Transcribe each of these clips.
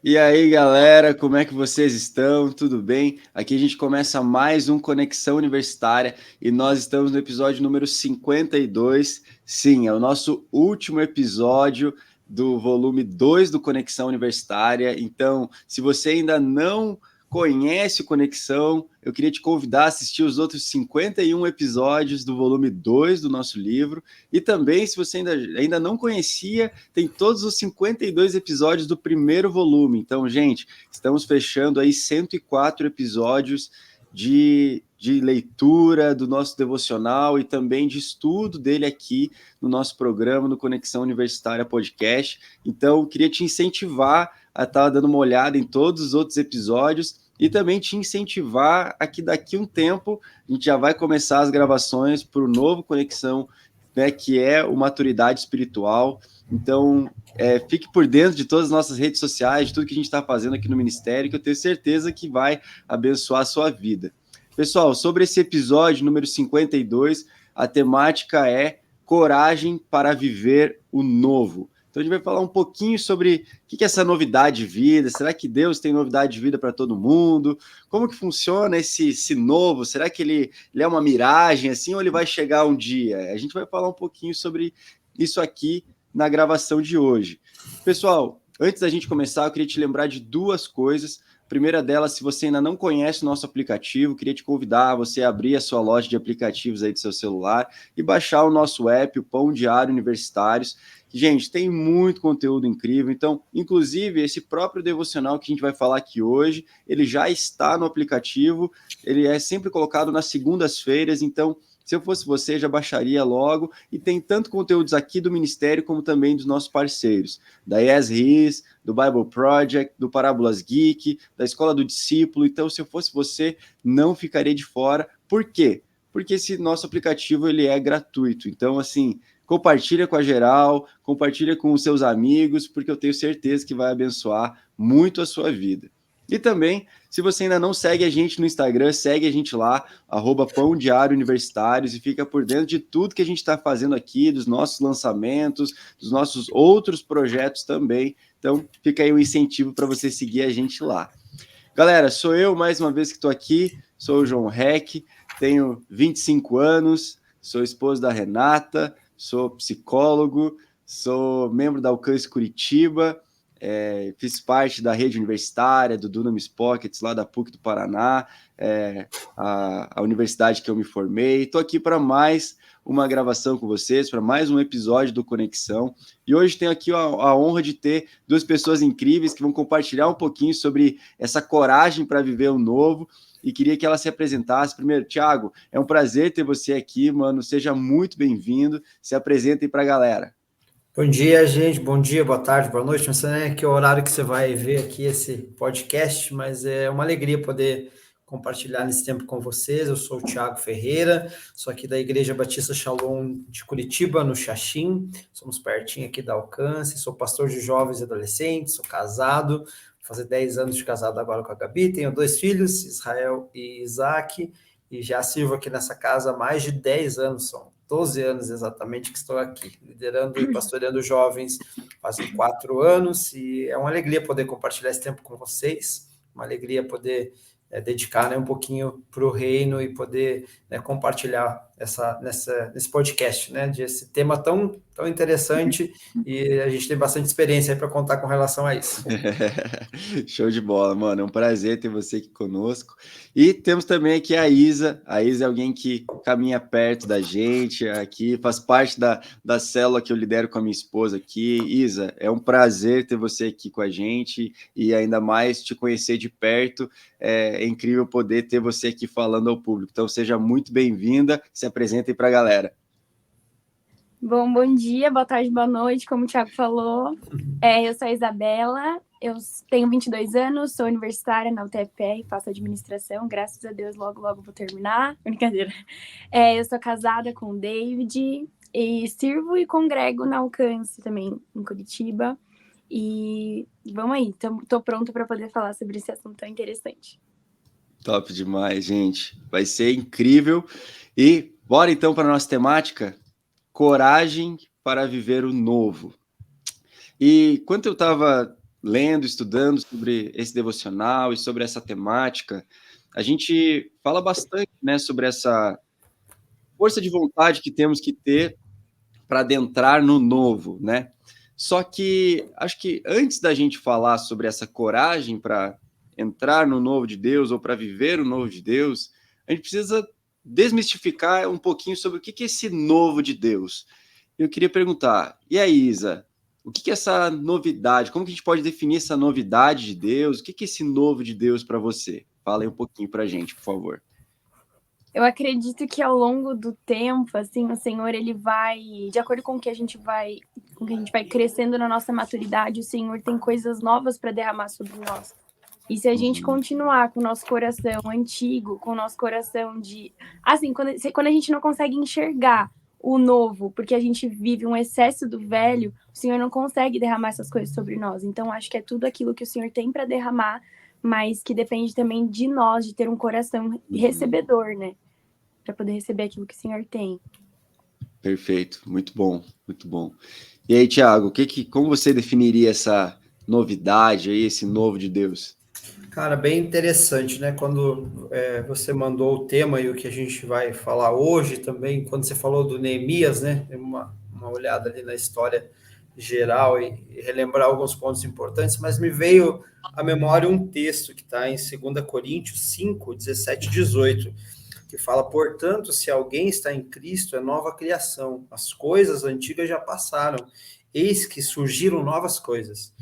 E aí, galera, como é que vocês estão? Tudo bem? Aqui a gente começa mais um Conexão Universitária e nós estamos no episódio número 52. Sim, é o nosso último episódio do volume 2 do Conexão Universitária. Então, se você ainda não conhece o Conexão, eu queria te convidar a assistir os outros 51 episódios do volume 2 do nosso livro. E também, se você ainda não conhecia, tem todos os 52 episódios do primeiro volume. Então, gente, estamos fechando aí 104 episódios de leitura do nosso devocional e também de estudo dele aqui no nosso programa, no Conexão Universitária Podcast. Então, queria te incentivar a estar dando uma olhada em todos os outros episódios e também te incentivar a que daqui a um tempo a gente já vai começar as gravações para o novo Conexão, né, que é o Maturidade Espiritual. Então, fique por dentro de todas as nossas redes sociais, de tudo que a gente está fazendo aqui no Ministério, que eu tenho certeza que vai abençoar a sua vida. Pessoal, sobre esse episódio número 52, a temática é coragem para viver o novo. Então, a gente vai falar um pouquinho sobre o que é essa novidade de vida. Será que Deus tem novidade de vida para todo mundo? Como que funciona esse novo? Será que ele é uma miragem assim ou ele vai chegar um dia? A gente vai falar um pouquinho sobre isso aqui na gravação de hoje. Pessoal, antes da gente começar, eu queria te lembrar de duas coisas. A primeira delas, se você ainda não conhece o nosso aplicativo, queria te convidar a você abrir a sua loja de aplicativos aí do seu celular e baixar o nosso app, o Pão Diário Universitários. Gente, tem muito conteúdo incrível. Então, inclusive, esse próprio devocional que a gente vai falar aqui hoje, ele já está no aplicativo, ele é sempre colocado nas segundas-feiras. Então, se eu fosse você, já baixaria logo. E tem tanto conteúdos aqui do Ministério, como também dos nossos parceiros, da Yes do Bible Project, do Parábolas Geek, da Escola do Discípulo. Então, se eu fosse você, não ficaria de fora. Por quê? Porque esse nosso aplicativo ele é gratuito. Então, assim, compartilha com a geral, compartilha com os seus amigos, porque eu tenho certeza que vai abençoar muito a sua vida. E também, se você ainda não segue a gente no Instagram, segue a gente lá, @Pão Diário Universitários, e fica por dentro de tudo que a gente está fazendo aqui, dos nossos lançamentos, dos nossos outros projetos também. Então, fica aí o incentivo para você seguir a gente lá. Galera, sou eu mais uma vez que estou aqui, sou o João Heck, tenho 25 anos, sou esposo da Renata, sou psicólogo, sou membro da Alcance Curitiba, fiz parte da rede universitária, do Dunamis Pockets, lá da PUC do Paraná, a universidade que eu me formei. Estou aqui para mais uma gravação com vocês, para mais um episódio do Conexão. E hoje tenho aqui a honra de ter duas pessoas incríveis que vão compartilhar um pouquinho sobre essa coragem para viver o novo. E queria que ela se apresentasse. Primeiro, Thiago, é um prazer ter você aqui, mano. Seja muito bem-vindo. Se apresentem para a galera. Bom dia, gente. Bom dia, boa tarde, boa noite. Não sei nem que horário que você vai ver aqui esse podcast, mas é uma alegria poder compartilhar nesse tempo com vocês. Eu sou o Thiago Ferreira, sou aqui da Igreja Batista Shalom de Curitiba, no Xaxim. Somos pertinho aqui da Alcance. Sou pastor de jovens e adolescentes, sou casado, vou fazer 10 anos de casado agora com a Gabi. Tenho 2 filhos, Israel e Isaac, e já sirvo aqui nessa casa há mais de 10 anos, são 12 anos exatamente que estou aqui, liderando e pastoreando jovens fazem 4 anos, e é uma alegria poder compartilhar esse tempo com vocês, uma alegria poder dedicar, né, um pouquinho para o reino e poder, né, compartilhar nesse podcast, né, de esse tema tão interessante, e a gente tem bastante experiência para contar com relação a isso. Show de bola, mano. É um prazer ter você aqui conosco. E temos também aqui a Isa. A Isa é alguém que caminha perto da gente aqui, faz parte da célula que eu lidero com a minha esposa aqui. Isa, é um prazer ter você aqui com a gente e ainda mais te conhecer de perto. É incrível poder ter você aqui falando ao público. Então, seja muito bem-vinda. Se apresentem para a galera. Bom dia, boa tarde, boa noite, como o Thiago falou. Eu sou a Isabela, eu tenho 22 anos, sou universitária na UTFPR, faço administração, graças a Deus logo vou terminar, brincadeira. Eu sou casada com o David e sirvo e congrego na Alcance também, em Curitiba. E vamos aí, tô pronta para poder falar sobre esse assunto tão interessante. Top demais, gente. Vai ser incrível. E bora então para a nossa temática? Coragem para viver o novo. E quando eu estava lendo, estudando sobre esse devocional e sobre essa temática, a gente fala bastante, né, sobre essa força de vontade que temos que ter para adentrar no novo, né? Só que acho que antes da gente falar sobre essa coragem para entrar no novo de Deus ou para viver o novo de Deus, a gente precisa desmistificar um pouquinho sobre o que é esse novo de Deus. Eu queria perguntar, e aí, Isa, o que é essa novidade? Como que a gente pode definir essa novidade de Deus? O que é esse novo de Deus para você? Fala aí um pouquinho para a gente, por favor. Eu acredito que ao longo do tempo, assim, o Senhor, ele vai, de acordo com o que a gente vai, crescendo na nossa maturidade, o Senhor tem coisas novas para derramar sobre nós. E se a gente continuar com o nosso coração antigo, com o nosso coração de... Assim, quando a gente não consegue enxergar o novo, porque a gente vive um excesso do velho, o Senhor não consegue derramar essas coisas sobre nós. Então, acho que é tudo aquilo que o Senhor tem para derramar, mas que depende também de nós, de ter um coração recebedor, né? Para poder receber aquilo que o Senhor tem. Perfeito, muito bom, muito bom. E aí, Thiago, como você definiria essa novidade aí, esse novo de Deus? Cara, bem interessante, né? Quando você mandou o tema e o que a gente vai falar hoje também, quando você falou do Neemias, né? Uma olhada ali na história geral e relembrar alguns pontos importantes, mas me veio à memória um texto que está em 2 Coríntios 5, 17 e 18, que fala, portanto, se alguém está em Cristo, é nova criação, as coisas antigas já passaram, eis que surgiram novas coisas.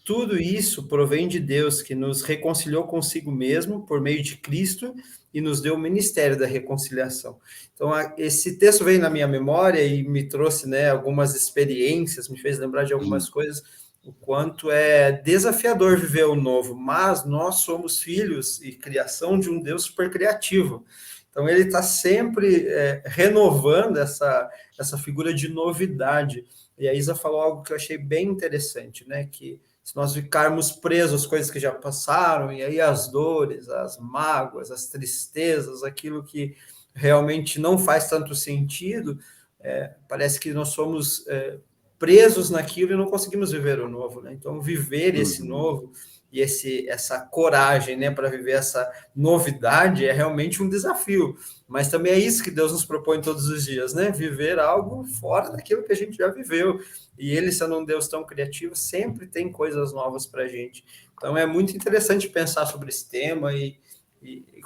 Tudo isso provém de Deus, que nos reconciliou consigo mesmo por meio de Cristo e nos deu o ministério da reconciliação. Então, esse texto veio na minha memória e me trouxe, né, algumas experiências, me fez lembrar de algumas coisas, o quanto é desafiador viver o novo, mas nós somos filhos e criação de um Deus super criativo. Então, ele está sempre renovando essa figura de novidade. E a Isa falou algo que eu achei bem interessante, né? Que se nós ficarmos presos às coisas que já passaram, e aí as dores, as mágoas, as tristezas, aquilo que realmente não faz tanto sentido, parece que nós somos presos naquilo e não conseguimos viver o novo, né? Então, viver esse novo e essa coragem, né, para viver essa novidade é realmente um desafio, mas também é isso que Deus nos propõe todos os dias, né? Viver algo fora daquilo que a gente já viveu. E ele, sendo um Deus tão criativo, sempre tem coisas novas para a gente. Então é muito interessante pensar sobre esse tema e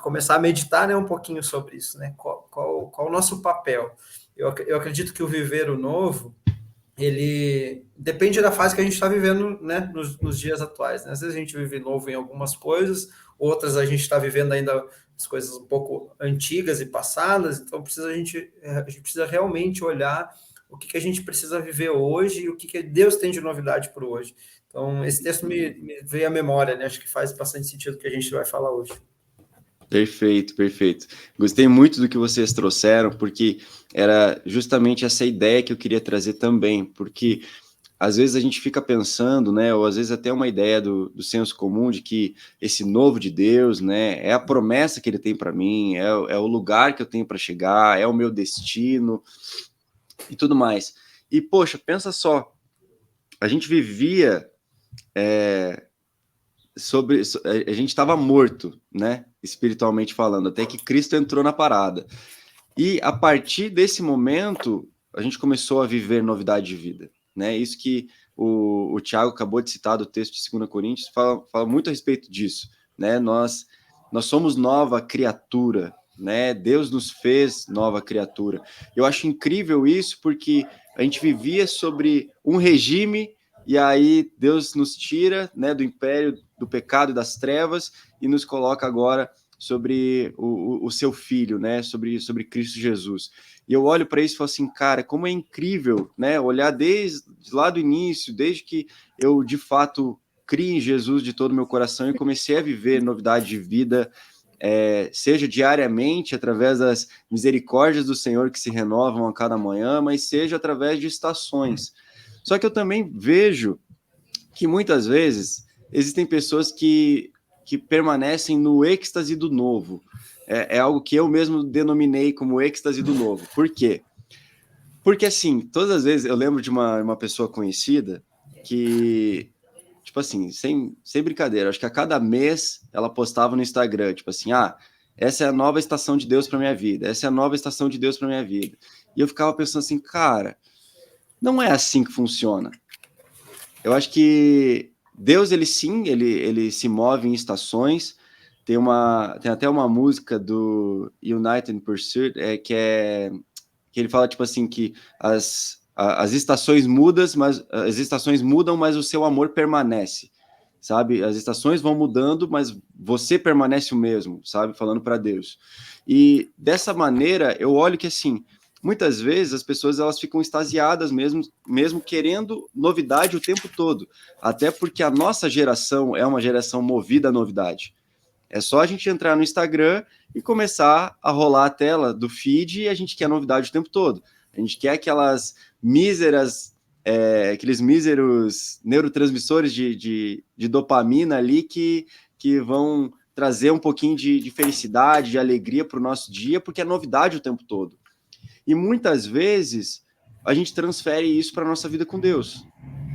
começar a meditar, né, um pouquinho sobre isso, né? Qual o nosso papel? Eu acredito que o viver o novo, ele depende da fase que a gente está vivendo, né, nos dias atuais, né? Às vezes a gente vive novo em algumas coisas, outras a gente está vivendo ainda as coisas um pouco antigas e passadas, então a gente precisa realmente olhar o que a gente precisa viver hoje e o que Deus tem de novidade para hoje. Então, esse texto me veio à memória, né? Acho que faz bastante sentido o que a gente vai falar hoje. Perfeito, perfeito. Gostei muito do que vocês trouxeram, porque era justamente essa ideia que eu queria trazer também, porque às vezes a gente fica pensando, né, ou às vezes até uma ideia do senso comum de que esse novo de Deus, né, é a promessa que ele tem para mim, é o lugar que eu tenho para chegar, é o meu destino e tudo mais. E, poxa, pensa só, a gente vivia... a gente estava morto, né, espiritualmente falando, até que Cristo entrou na parada. E a partir desse momento, a gente começou a viver novidade de vida, né? Isso que o Thiago acabou de citar do texto de 2 Coríntios, fala muito a respeito disso, né? Nós somos nova criatura, né? Deus nos fez nova criatura. Eu acho incrível isso, porque a gente vivia sobre um regime e aí Deus nos tira, né, do império do pecado e das trevas e nos coloca agora sobre o seu filho, né, sobre Cristo Jesus. E eu olho para isso e falo assim, cara, como é incrível, né, olhar desde lá do início, desde que eu de fato criei em Jesus de todo o meu coração e comecei a viver novidade de vida, seja diariamente através das misericórdias do Senhor que se renovam a cada manhã, mas seja através de estações. Só que eu também vejo que muitas vezes existem pessoas que permanecem no êxtase do novo. É algo que eu mesmo denominei como êxtase do novo. Por quê? Porque, assim, todas as vezes eu lembro de uma pessoa conhecida que tipo assim, sem brincadeira, acho que a cada mês ela postava no Instagram, tipo assim, essa é a nova estação de Deus para minha vida, essa é a nova estação de Deus para minha vida. E eu ficava pensando assim, cara, não é assim que funciona. Eu acho que Deus, ele se move em estações. Tem até uma música do United Pursuit que ele fala tipo assim que as estações mudam, mas o seu amor permanece, sabe? As estações vão mudando, mas você permanece o mesmo, sabe? Falando para Deus. E dessa maneira eu olho que assim, muitas vezes as pessoas elas ficam extasiadas mesmo querendo novidade o tempo todo, até porque a nossa geração é uma geração movida à novidade. É só a gente entrar no Instagram e começar a rolar a tela do feed e a gente quer novidade o tempo todo. A gente quer aqueles míseros neurotransmissores de dopamina ali que vão trazer um pouquinho de felicidade, de alegria para o nosso dia, porque é novidade o tempo todo. E muitas vezes a gente transfere isso para a nossa vida com Deus,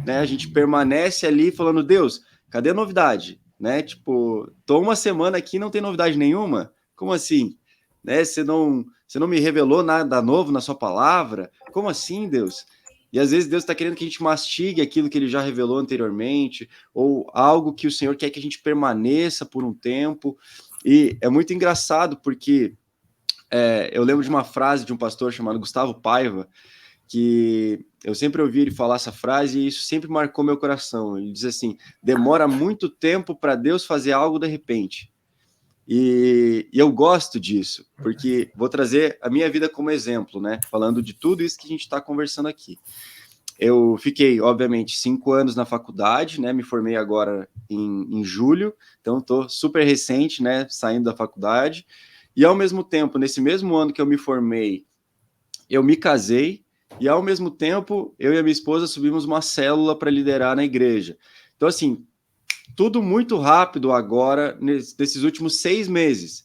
né? A gente permanece ali falando, Deus, cadê a novidade? Né? Tipo, tô uma semana aqui e não tem novidade nenhuma? Como assim? Né? Você não me revelou nada novo na sua palavra? Como assim, Deus? E às vezes Deus está querendo que a gente mastigue aquilo que ele já revelou anteriormente, ou algo que o Senhor quer que a gente permaneça por um tempo. E é muito engraçado, porque eu lembro de uma frase de um pastor chamado Gustavo Paiva, que eu sempre ouvi ele falar essa frase e isso sempre marcou meu coração. Ele diz assim, demora muito tempo para Deus fazer algo de repente. E eu gosto disso, porque vou trazer a minha vida como exemplo, né? Falando de tudo isso que a gente está conversando aqui. Eu fiquei, obviamente, 5 anos na faculdade, né? Me formei agora em julho, então estou super recente, né? Saindo da faculdade. E, ao mesmo tempo, nesse mesmo ano que eu me formei, eu me casei, e, ao mesmo tempo, eu e a minha esposa subimos uma célula para liderar na igreja. Então, assim, tudo muito rápido agora, nesses últimos 6 meses.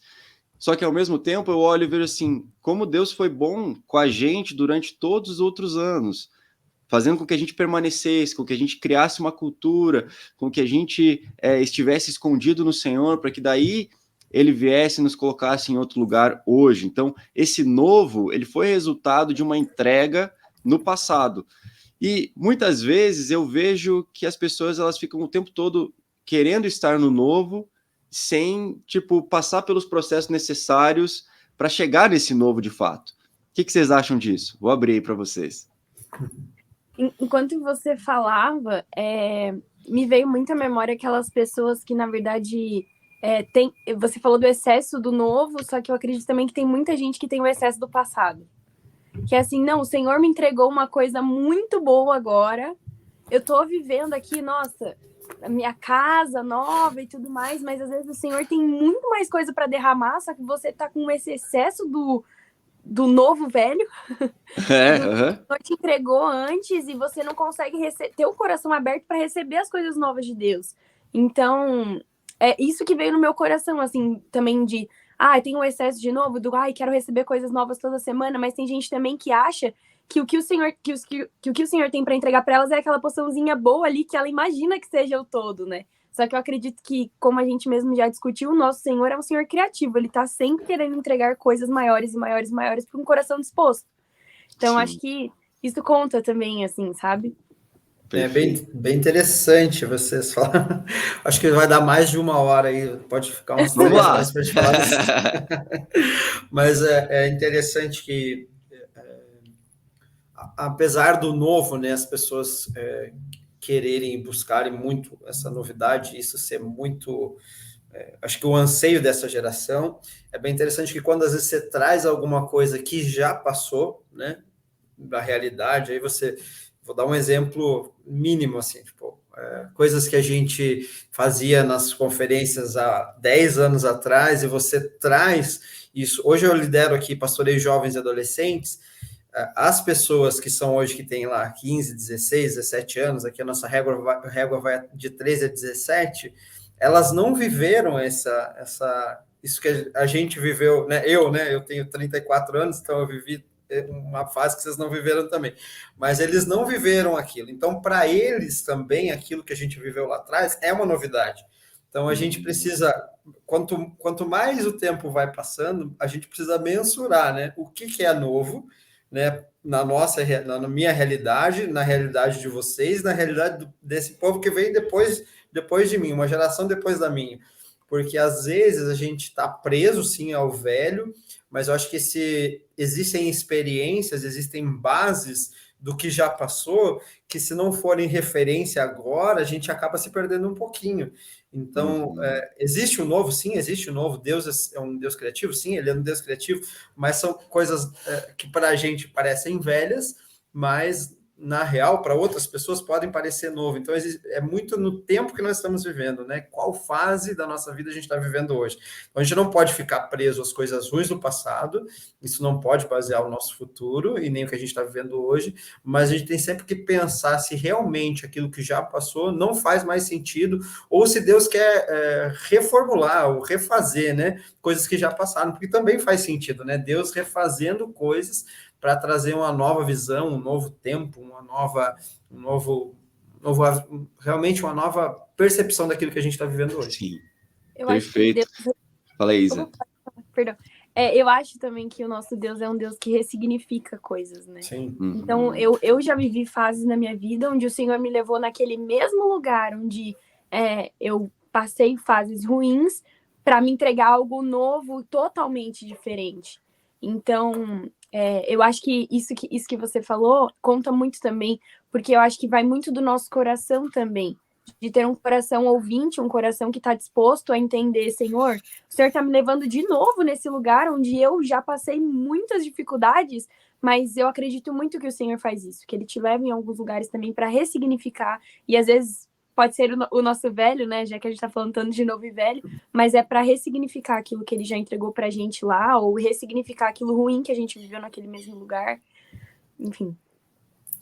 Só que, ao mesmo tempo, eu olho e vejo assim, como Deus foi bom com a gente durante todos os outros anos, fazendo com que a gente permanecesse, com que a gente criasse uma cultura, com que a gente estivesse escondido no Senhor, para que daí ele viesse e nos colocasse em outro lugar hoje. Então, esse novo, ele foi resultado de uma entrega no passado. E muitas vezes eu vejo que as pessoas elas ficam o tempo todo querendo estar no novo, sem, tipo, passar pelos processos necessários para chegar nesse novo de fato. O que vocês acham disso? Vou abrir aí para vocês. Enquanto você falava, me veio muito à memória aquelas pessoas que, na verdade, você falou do excesso do novo, só que eu acredito também que tem muita gente que tem o excesso do passado. Que é assim, não, o Senhor me entregou uma coisa muito boa agora, eu tô vivendo aqui, nossa, a minha casa nova e tudo mais, mas às vezes o Senhor tem muito mais coisa para derramar, só que você tá com esse excesso do novo velho, o Senhor te entregou antes e você não consegue ter o coração aberto para receber as coisas novas de Deus. Então, é isso que veio no meu coração, assim, também de, tem um excesso de novo, quero receber coisas novas toda semana, mas tem gente também que acha que o que o Senhor, que o que o Senhor tem para entregar para elas é aquela poçãozinha boa ali que ela imagina que seja o todo, né? Só que eu acredito que, como a gente mesmo já discutiu, o nosso Senhor é um Senhor criativo. Ele tá sempre querendo entregar coisas maiores e maiores e maiores para um coração disposto. Então, Sim. acho que isso conta também, assim, sabe? Perfeito. É bem interessante vocês falar. Acho que vai dar mais de 1 hora aí. Pode ficar umas 3 horas para a gente falar disso. Mas é interessante que, apesar do novo, né, as pessoas quererem e buscarem muito essa novidade, isso ser muito... acho que o anseio dessa geração é bem interessante que quando às vezes você traz alguma coisa que já passou, né, da realidade, aí vou dar um exemplo mínimo, assim, tipo, coisas que a gente fazia nas conferências há 10 anos atrás, e você traz isso. Hoje eu lidero aqui, pastoreio jovens e adolescentes. As pessoas que são hoje, que têm lá 15, 16, 17 anos, aqui a nossa régua vai de 13 a 17, elas não viveram isso que a gente viveu, né? Eu tenho 34 anos, então eu vivi uma fase que vocês não viveram também, mas eles não viveram aquilo. Então, para eles também, aquilo que a gente viveu lá atrás é uma novidade. Então, a gente precisa, quanto mais o tempo vai passando, a gente precisa mensurar, né, o que é novo, né, na minha realidade, na realidade de vocês, na realidade desse povo que veio depois de mim, uma geração depois da minha. Porque às vezes a gente está preso, sim, ao velho, mas eu acho que existem experiências, existem bases do que já passou, que se não forem referência agora, a gente acaba se perdendo um pouquinho. Então, existe o novo? Sim, existe o novo. Deus é um Deus criativo? Sim, ele é um Deus criativo, mas são coisas que para a gente parecem velhas, mas na real, para outras pessoas podem parecer novo. Então, é muito no tempo que nós estamos vivendo, né? Qual fase da nossa vida a gente está vivendo hoje. Então, a gente não pode ficar preso às coisas ruins do passado, isso não pode basear o nosso futuro e nem o que a gente está vivendo hoje, mas a gente tem sempre que pensar se realmente aquilo que já passou não faz mais sentido, ou se Deus quer reformular ou refazer, né? Coisas que já passaram, porque também faz sentido, né? Deus refazendo coisas para trazer uma nova visão, um novo tempo, realmente uma nova percepção daquilo que a gente está vivendo hoje. Sim, Eu perfeito. Acho que Deus... Fala aí, Isa. Perdão. Eu acho também que o nosso Deus é um Deus que ressignifica coisas, né? Sim. Então, eu já vivi fases na minha vida onde o Senhor me levou naquele mesmo lugar onde eu passei fases ruins para me entregar algo novo, totalmente diferente. Então, eu acho que isso que você falou conta muito também, porque eu acho que vai muito do nosso coração também, de ter um coração ouvinte, um coração que está disposto a entender, Senhor, o Senhor está me levando de novo nesse lugar onde eu já passei muitas dificuldades, mas eu acredito muito que o Senhor faz isso, que Ele te leva em alguns lugares também para ressignificar, e às vezes pode ser o nosso velho, né, já que a gente está falando tanto de novo e velho, mas é para ressignificar aquilo que Ele já entregou para a gente lá, ou ressignificar aquilo ruim que a gente viveu naquele mesmo lugar, enfim.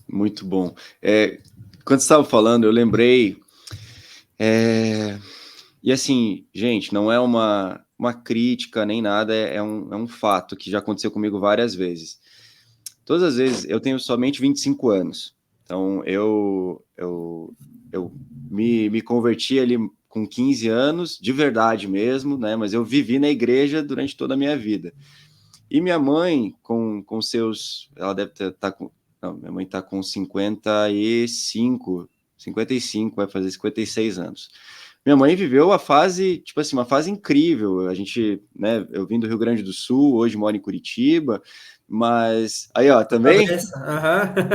Muito bom. Quando você estava falando, eu lembrei... E assim, gente, não é uma crítica nem nada, é um fato que já aconteceu comigo várias vezes. Todas as vezes, eu tenho somente 25 anos, então eu me converti ali com 15 anos, de verdade mesmo, né? Mas eu vivi na igreja durante toda a minha vida. E minha mãe, com seus... Ela deve estar com... Não, minha mãe está com 55, vai fazer 56 anos. Minha mãe viveu a fase, tipo assim, uma fase incrível. A gente, né, eu vim do Rio Grande do Sul, hoje moro em Curitiba, mas... Aí, ó, também?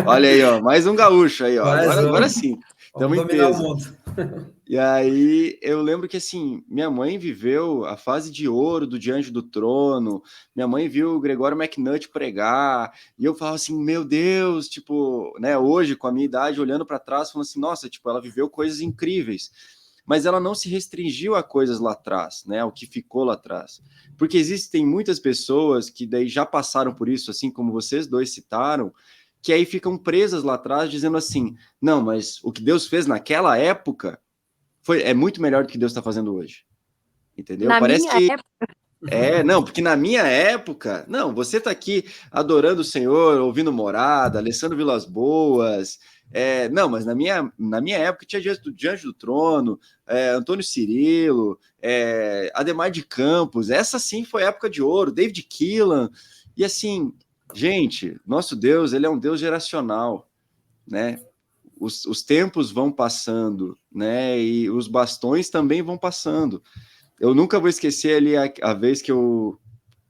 Olha aí, ó, mais um gaúcho aí, ó. Agora sim, estamos em peso. Vamos dominar o mundo. E aí, eu lembro que, assim, minha mãe viveu a fase de ouro do Diante do Trono, minha mãe viu o Gregório McNutt pregar, e eu falava assim, meu Deus, tipo, né, hoje, com a minha idade, olhando para trás, falando assim, nossa, tipo, ela viveu coisas incríveis, mas ela não se restringiu a coisas lá atrás, né, ao que ficou lá atrás, porque existem muitas pessoas que daí já passaram por isso, assim como vocês dois citaram, que aí ficam presas lá atrás, dizendo assim, não, mas o que Deus fez naquela época é muito melhor do que Deus está fazendo hoje. Entendeu? Parece que... Não, porque na minha época... Não, você está aqui adorando o Senhor, ouvindo Morada, Alessandro Vilas Boas... não, mas na minha época tinha Diante do Trono, Antônio Cirilo, Ademar de Campos, essa sim foi época de ouro, David Keelan, e assim, gente, nosso Deus, ele é um Deus geracional, né? Os tempos vão passando, né? E os bastões também vão passando. Eu nunca vou esquecer ali a vez que eu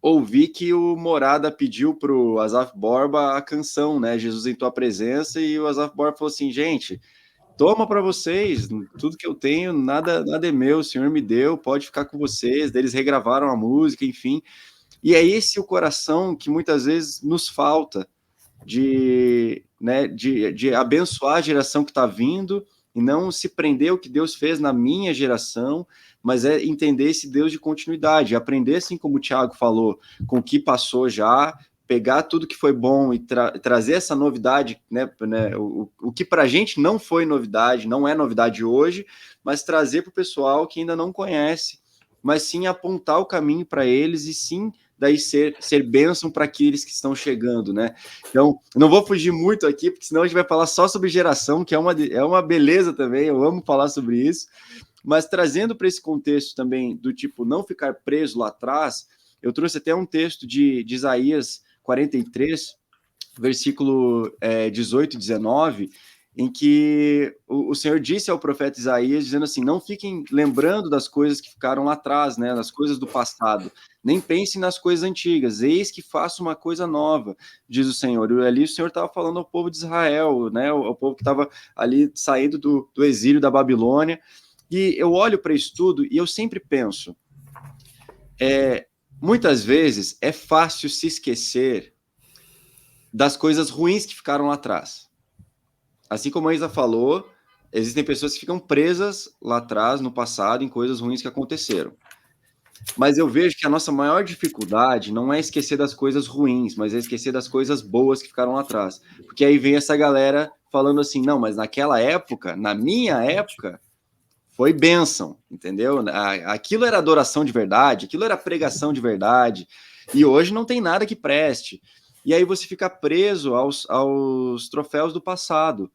ouvi que o Morada pediu para o Asaf Borba a canção, né? Jesus em Tua Presença, e o Asaf Borba falou assim, gente, toma para vocês, tudo que eu tenho, nada é meu, o Senhor me deu, pode ficar com vocês. Eles regravaram a música, enfim. E é esse o coração que muitas vezes nos falta, de abençoar a geração que está vindo e não se prender ao que Deus fez na minha geração, mas entender esse Deus de continuidade, aprender, assim como o Thiago falou, com o que passou já, pegar tudo que foi bom e trazer essa novidade, né, o que para a gente não foi novidade, não é novidade hoje, mas trazer para o pessoal que ainda não conhece, mas sim apontar o caminho para eles e sim daí ser bênção para aqueles que estão chegando, né? Então, não vou fugir muito aqui, porque senão a gente vai falar só sobre geração, que é uma beleza também, eu amo falar sobre isso, mas trazendo para esse contexto também do tipo não ficar preso lá atrás, eu trouxe até um texto de Isaías 43, versículo 18 e 19, em que o Senhor disse ao profeta Isaías, dizendo assim, não fiquem lembrando das coisas que ficaram lá atrás, né, das coisas do passado, nem pensem nas coisas antigas, eis que faço uma coisa nova, diz o Senhor. E ali o Senhor estava falando ao povo de Israel, né, ao povo que estava ali saindo do exílio da Babilônia, e eu olho para isso tudo e eu sempre penso, muitas vezes é fácil se esquecer das coisas ruins que ficaram lá atrás. Assim como a Isa falou, existem pessoas que ficam presas lá atrás, no passado, em coisas ruins que aconteceram. Mas eu vejo que a nossa maior dificuldade não é esquecer das coisas ruins, mas é esquecer das coisas boas que ficaram lá atrás. Porque aí vem essa galera falando assim, não, mas naquela época, na minha época, foi bênção, entendeu? Aquilo era adoração de verdade, aquilo era pregação de verdade, e hoje não tem nada que preste. E aí você fica preso aos troféus do passado.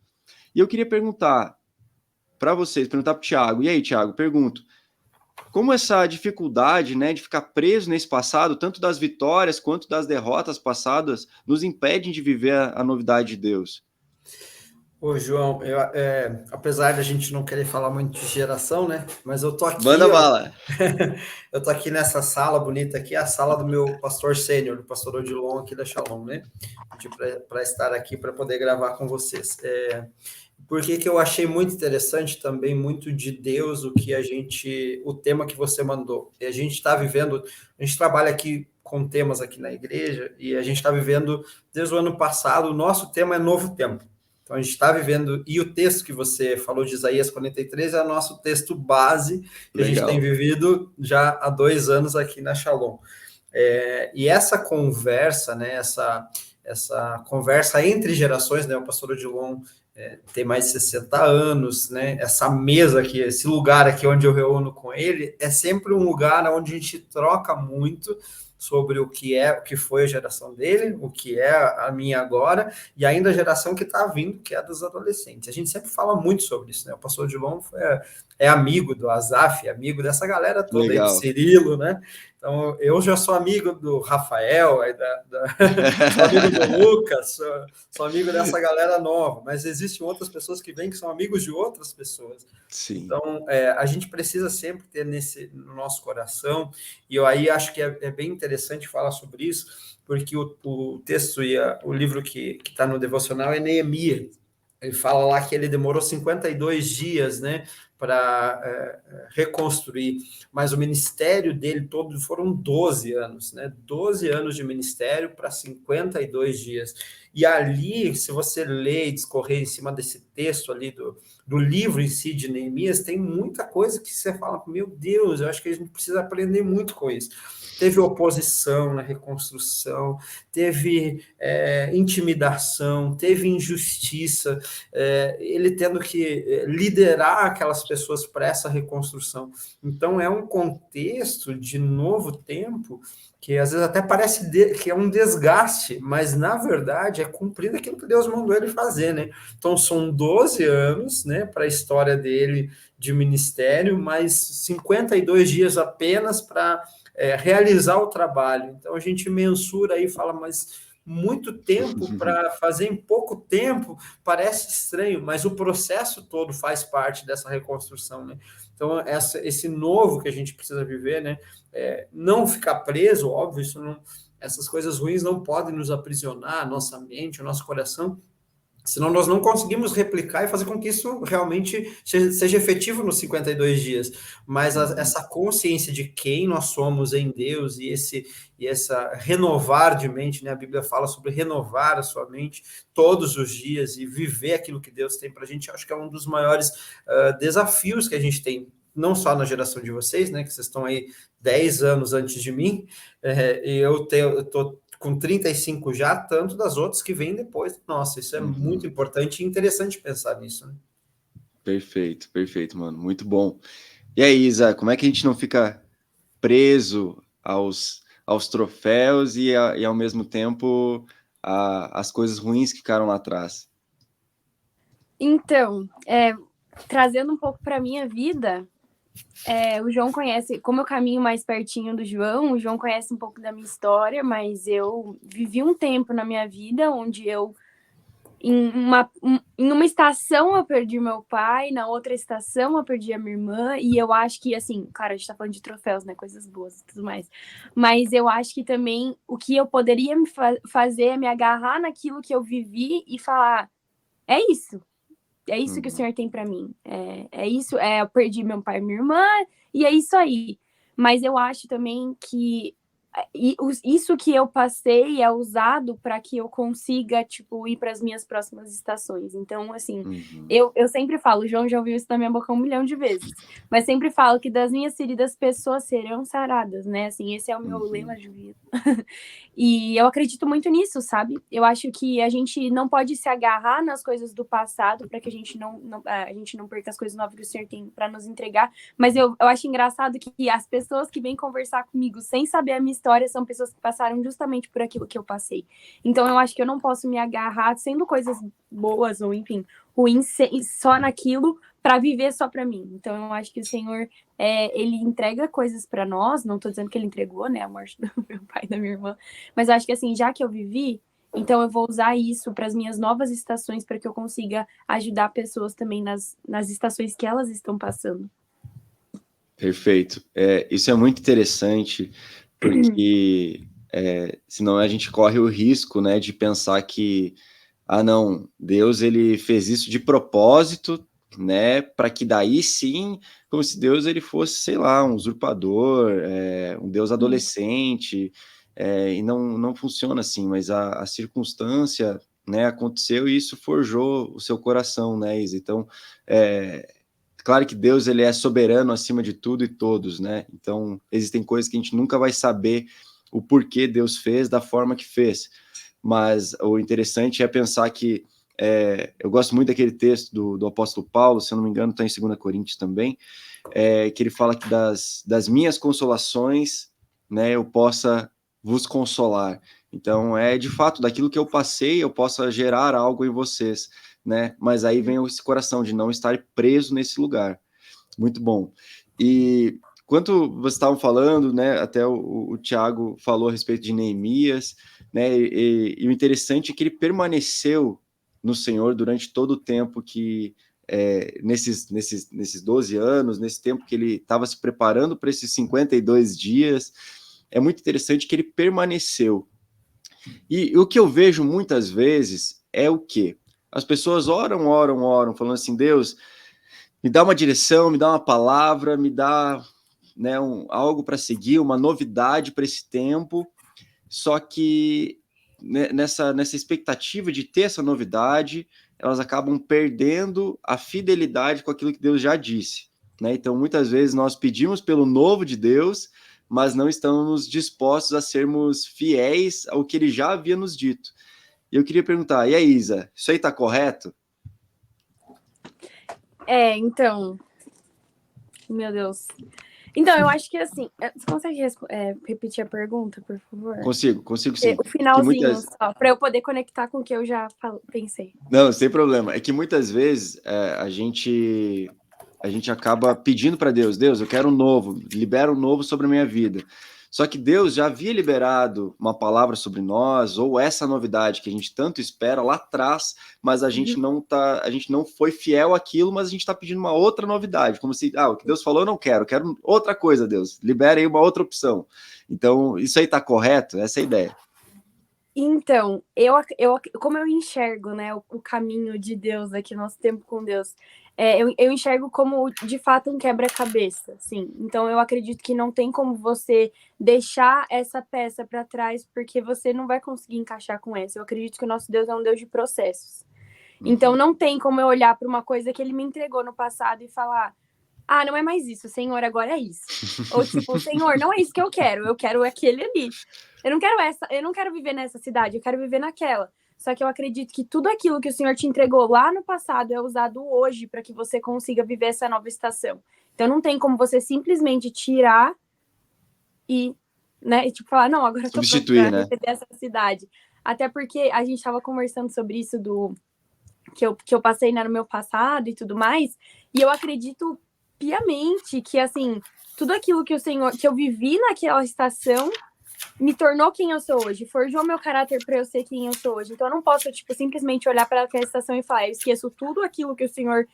E eu queria perguntar para vocês, perguntar para o Thiago. E aí, Thiago, pergunto, como essa dificuldade, né, de ficar preso nesse passado, tanto das vitórias quanto das derrotas passadas, nos impedem de viver a novidade de Deus? Ô, João, apesar de a gente não querer falar muito de geração, né? Mas eu tô aqui. Manda bala! Eu tô aqui nessa sala bonita aqui, a sala do meu pastor sênior, do pastor Odilon aqui da Shalom, né? Pedi para estar aqui para poder gravar com vocês. Porque que eu achei muito interessante também, muito de Deus, o tema que você mandou. E a gente está vivendo, a gente trabalha aqui com temas aqui na igreja, e a gente está vivendo, desde o ano passado, o nosso tema é Novo Tempo. Então, a gente está vivendo, e o texto que você falou de Isaías 43 é o nosso texto base, que Legal. A gente tem vivido já há 2 anos aqui na Shalom. E essa conversa, né, essa conversa entre gerações, né, o pastor Odilon tem mais de 60 anos, né, essa mesa aqui, esse lugar aqui onde eu reúno com ele, é sempre um lugar onde a gente troca muito sobre o que foi a geração dele, o que é a minha agora, e ainda a geração que está vindo, que é dos adolescentes. A gente sempre fala muito sobre isso, né? O pastor Odilon é amigo do Azaf, amigo dessa galera toda Legal. Aí, do Cirilo, né? Então, eu já sou amigo do Rafael, sou amigo do Lucas, sou amigo dessa galera nova, mas existem outras pessoas que vêm que são amigos de outras pessoas. Sim. Então, a gente precisa sempre ter no nosso coração, e eu aí acho que é bem interessante falar sobre isso, porque o texto e o livro que está no devocional é Neemias. Ele fala lá que ele demorou 52 dias, né, para reconstruir, mas o ministério dele todo foram 12 anos, né? 12 anos de ministério para 52 dias. E ali, se você ler e discorrer em cima desse texto ali do livro em si de Neemias, tem muita coisa que você fala, meu Deus, eu acho que a gente precisa aprender muito com isso. Teve oposição na reconstrução, teve intimidação, teve injustiça, ele tendo que liderar aquelas pessoas para essa reconstrução. Então, é um contexto de novo tempo que às vezes até parece que é um desgaste, mas na verdade é cumprir aquilo que Deus mandou ele fazer, né? Então, são 12 anos, né, para a história dele de ministério, mas 52 dias apenas para realizar o trabalho. Então, a gente mensura aí e fala, mas muito tempo para fazer em pouco tempo parece estranho, mas o processo todo faz parte dessa reconstrução, né? Então, esse novo que a gente precisa viver, né? Não ficar preso, óbvio, essas coisas ruins não podem nos aprisionar, a nossa mente, o nosso coração, senão nós não conseguimos replicar e fazer com que isso realmente seja efetivo nos 52 dias. Mas essa consciência de quem nós somos em Deus e essa renovar de mente, né? A Bíblia fala sobre renovar a sua mente todos os dias e viver aquilo que Deus tem para a gente, acho que é um dos maiores desafios que a gente tem, não só na geração de vocês, né? Que vocês estão aí 10 anos antes de mim, e eu estou com 35 já, tanto das outras que vêm depois. Nossa, isso é muito importante e interessante pensar nisso, né? Perfeito, perfeito, mano. Muito bom. E aí, Isa, como é que a gente não fica preso aos troféus e ao mesmo tempo as coisas ruins que ficaram lá atrás? Então, trazendo um pouco para minha vida, o João conhece, como eu caminho mais pertinho do João, o João conhece um pouco da minha história, mas eu vivi um tempo na minha vida onde em uma estação eu perdi meu pai, na outra estação eu perdi a minha irmã, e eu acho que, assim, claro, a gente tá falando de troféus, né, coisas boas e tudo mais, mas eu acho que também o que eu poderia me fazer é me agarrar naquilo que eu vivi e falar, é isso que o Senhor tem para mim, é isso, eu perdi meu pai e minha irmã, e é isso aí, mas eu acho também que isso que eu passei é usado para que eu consiga, tipo, ir para as minhas próximas estações. Então, assim, eu sempre falo, o João já ouviu isso na minha boca 1 milhão de vezes, mas sempre falo que das minhas feridas pessoas serão saradas, né? Assim, esse é o meu lema de vida. E eu acredito muito nisso, sabe? Eu acho que a gente não pode se agarrar nas coisas do passado para que a gente não perca as coisas novas que o Senhor tem para nos entregar. Mas eu acho engraçado que as pessoas que vêm conversar comigo sem saber a minha história são pessoas que passaram justamente por aquilo que eu passei. Então eu acho que eu não posso me agarrar sendo coisas boas ou, enfim, ruins só naquilo para viver só para mim. Então eu acho que o Senhor, ele entrega coisas para nós, não tô dizendo que ele entregou, né, a morte do meu pai e da minha irmã, mas eu acho que, assim, já que eu vivi, então eu vou usar isso para as minhas novas estações, para que eu consiga ajudar pessoas também nas estações que elas estão passando. Perfeito. Isso é muito interessante, porque senão a gente corre o risco, né, de pensar que, não, Deus ele fez isso de propósito, né, para que daí sim, como se Deus ele fosse, sei lá, um usurpador, um Deus adolescente, e não funciona assim, mas a circunstância, né, aconteceu e isso forjou o seu coração, né, Isa? Então, claro que Deus ele é soberano acima de tudo e todos, né? Então, existem coisas que a gente nunca vai saber o porquê Deus fez da forma que fez. Mas o interessante é pensar que eu gosto muito daquele texto do apóstolo Paulo, se eu não me engano, está em 2 Coríntios também, que ele fala que das minhas consolações, né, eu possa vos consolar. Então, de fato, daquilo que eu passei, eu possa gerar algo em vocês, né? Mas aí vem esse coração de não estar preso nesse lugar. Muito bom. E quanto vocês estavam falando, né, até o Tiago falou a respeito de Neemias, né, e o interessante é que ele permaneceu no Senhor durante todo o tempo que, nesses 12 anos, nesse tempo que ele estava se preparando para esses 52 dias, é muito interessante que ele permaneceu. E o que eu vejo muitas vezes é o quê? As pessoas oram, falando assim, Deus, me dá uma direção, me dá uma palavra, me dá, né, algo para seguir, uma novidade para esse tempo, só que nessa expectativa de ter essa novidade, elas acabam perdendo a fidelidade com aquilo que Deus já disse, né? Então, muitas vezes nós pedimos pelo novo de Deus, mas não estamos dispostos a sermos fiéis ao que ele já havia nos dito. E eu queria perguntar, e aí, Isa, isso aí está correto? Então, meu Deus. Então, eu acho que, assim, você consegue repetir a pergunta, por favor? Consigo sim. O finalzinho, só, para eu poder conectar com o que eu já pensei. Não, sem problema. É que muitas vezes a gente acaba pedindo para Deus, eu quero um novo, libera um novo sobre a minha vida. Só que Deus já havia liberado uma palavra sobre nós, ou essa novidade que a gente tanto espera lá atrás, mas a gente não foi fiel àquilo, mas a gente está pedindo uma outra novidade, como se, o que Deus falou eu não quero outra coisa, Deus, libera aí uma outra opção. Então, isso aí está correto? Essa é a ideia. Então, como eu enxergo, né, o caminho de Deus aqui, nosso tempo com Deus, eu enxergo como, de fato, um quebra-cabeça, sim. Então, eu acredito que não tem como você deixar essa peça para trás, porque você não vai conseguir encaixar com essa. Eu acredito que o nosso Deus é um Deus de processos. Então, não tem como eu olhar para uma coisa que ele me entregou no passado e falar, não é mais isso, Senhor, agora é isso. Ou tipo, Senhor, não é isso que eu quero aquele ali. Eu não quero viver nessa cidade, eu quero viver naquela. Só que eu acredito que tudo aquilo que o Senhor te entregou lá no passado é usado hoje para que você consiga viver essa nova estação. Então não tem como você simplesmente tirar e né? E tipo, falar, não, agora eu tô pronto Substituir, pra né? receber essa cidade. Até porque a gente tava conversando sobre isso que eu passei, né, no meu passado e tudo mais, e eu acredito piamente que, assim, tudo aquilo que o Senhor, que eu vivi naquela estação me tornou quem eu sou hoje, forjou meu caráter para eu ser quem eu sou hoje. Então eu não posso, tipo, simplesmente olhar para aquela estação e falar, eu esqueço tudo aquilo que o Senhor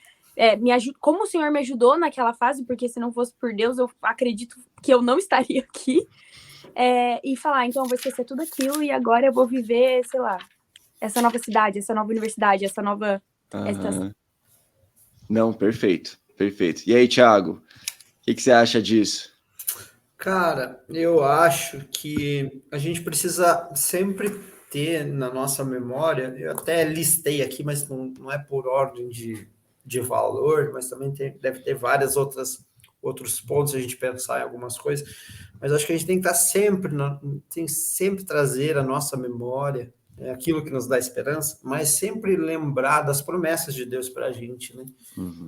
me ajuda, como o Senhor me ajudou naquela fase, porque se não fosse por Deus, eu acredito que eu não estaria aqui. E falar, então eu vou esquecer tudo aquilo e agora eu vou viver, sei lá, essa nova cidade, essa nova universidade, essa nova estação. Não, perfeito, perfeito. E aí, Thiago, o que você acha disso? Cara, eu acho que a gente precisa sempre ter na nossa memória, eu até listei aqui, mas não é por ordem de valor, mas também deve ter outros pontos a gente pensar em algumas coisas, mas acho que a gente tem que estar sempre, tem que sempre trazer a nossa memória, aquilo que nos dá esperança, mas sempre lembrar das promessas de Deus para a gente, né?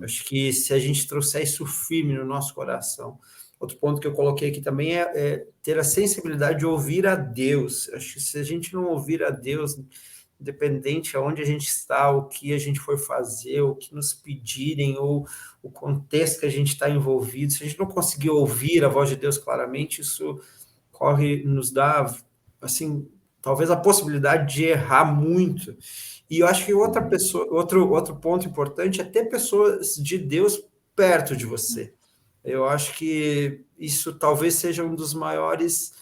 Acho que se a gente trouxer isso firme no nosso coração. Outro ponto que eu coloquei aqui também é ter a sensibilidade de ouvir a Deus. Acho que se a gente não ouvir a Deus, independente aonde a gente está, o que a gente for fazer, o que nos pedirem, ou o contexto que a gente está envolvido, se a gente não conseguir ouvir a voz de Deus claramente, isso nos dá, assim, talvez a possibilidade de errar muito. E eu acho que outro ponto importante é ter pessoas de Deus perto de você. Eu acho que isso talvez seja um dos maiores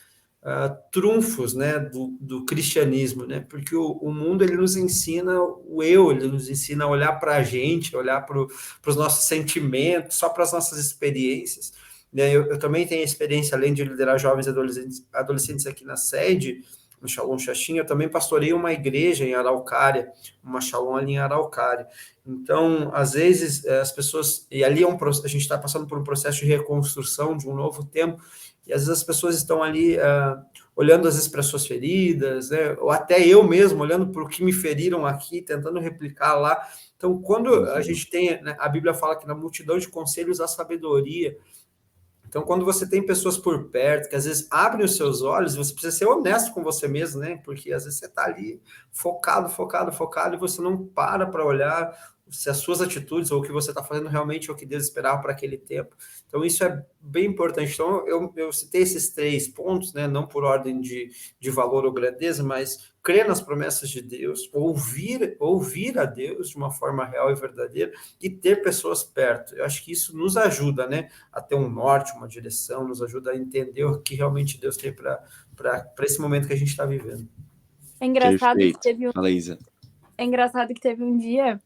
trunfos, né, do cristianismo, né? Porque o mundo ele nos ensina ele nos ensina a olhar para a gente, olhar para os nossos sentimentos, só para as nossas experiências. Né? Eu também tenho experiência, além de liderar jovens e adolescentes aqui na sede, no Shalom Xaxim, eu também pastorei uma igreja em Araucária, uma Shalom ali em Araucária. Então, às vezes, as pessoas... E ali a gente está passando por um processo de reconstrução de um novo tempo, e às vezes as pessoas estão ali olhando às vezes para as suas feridas, né? Ou até eu mesmo olhando para o que me feriram aqui, tentando replicar lá. Então, quando a gente tem... Né, a Bíblia fala que na multidão de conselhos há sabedoria. Então, quando você tem pessoas por perto, que às vezes abrem os seus olhos, você precisa ser honesto com você mesmo, né? Porque às vezes você está ali focado, e você não para olhar se as suas atitudes ou o que você está fazendo realmente é o que Deus esperava para aquele tempo. Então, isso é bem importante. Então, eu citei esses 3 pontos, né? Não por ordem de valor ou grandeza, mas crer nas promessas de Deus, ouvir a Deus de uma forma real e verdadeira e ter pessoas perto. Eu acho que isso nos ajuda, né? A ter um norte, uma direção, nos ajuda a entender o que realmente Deus tem para esse momento que a gente está vivendo. É engraçado Perfeito. que teve Fala, Isa. É engraçado que teve um dia,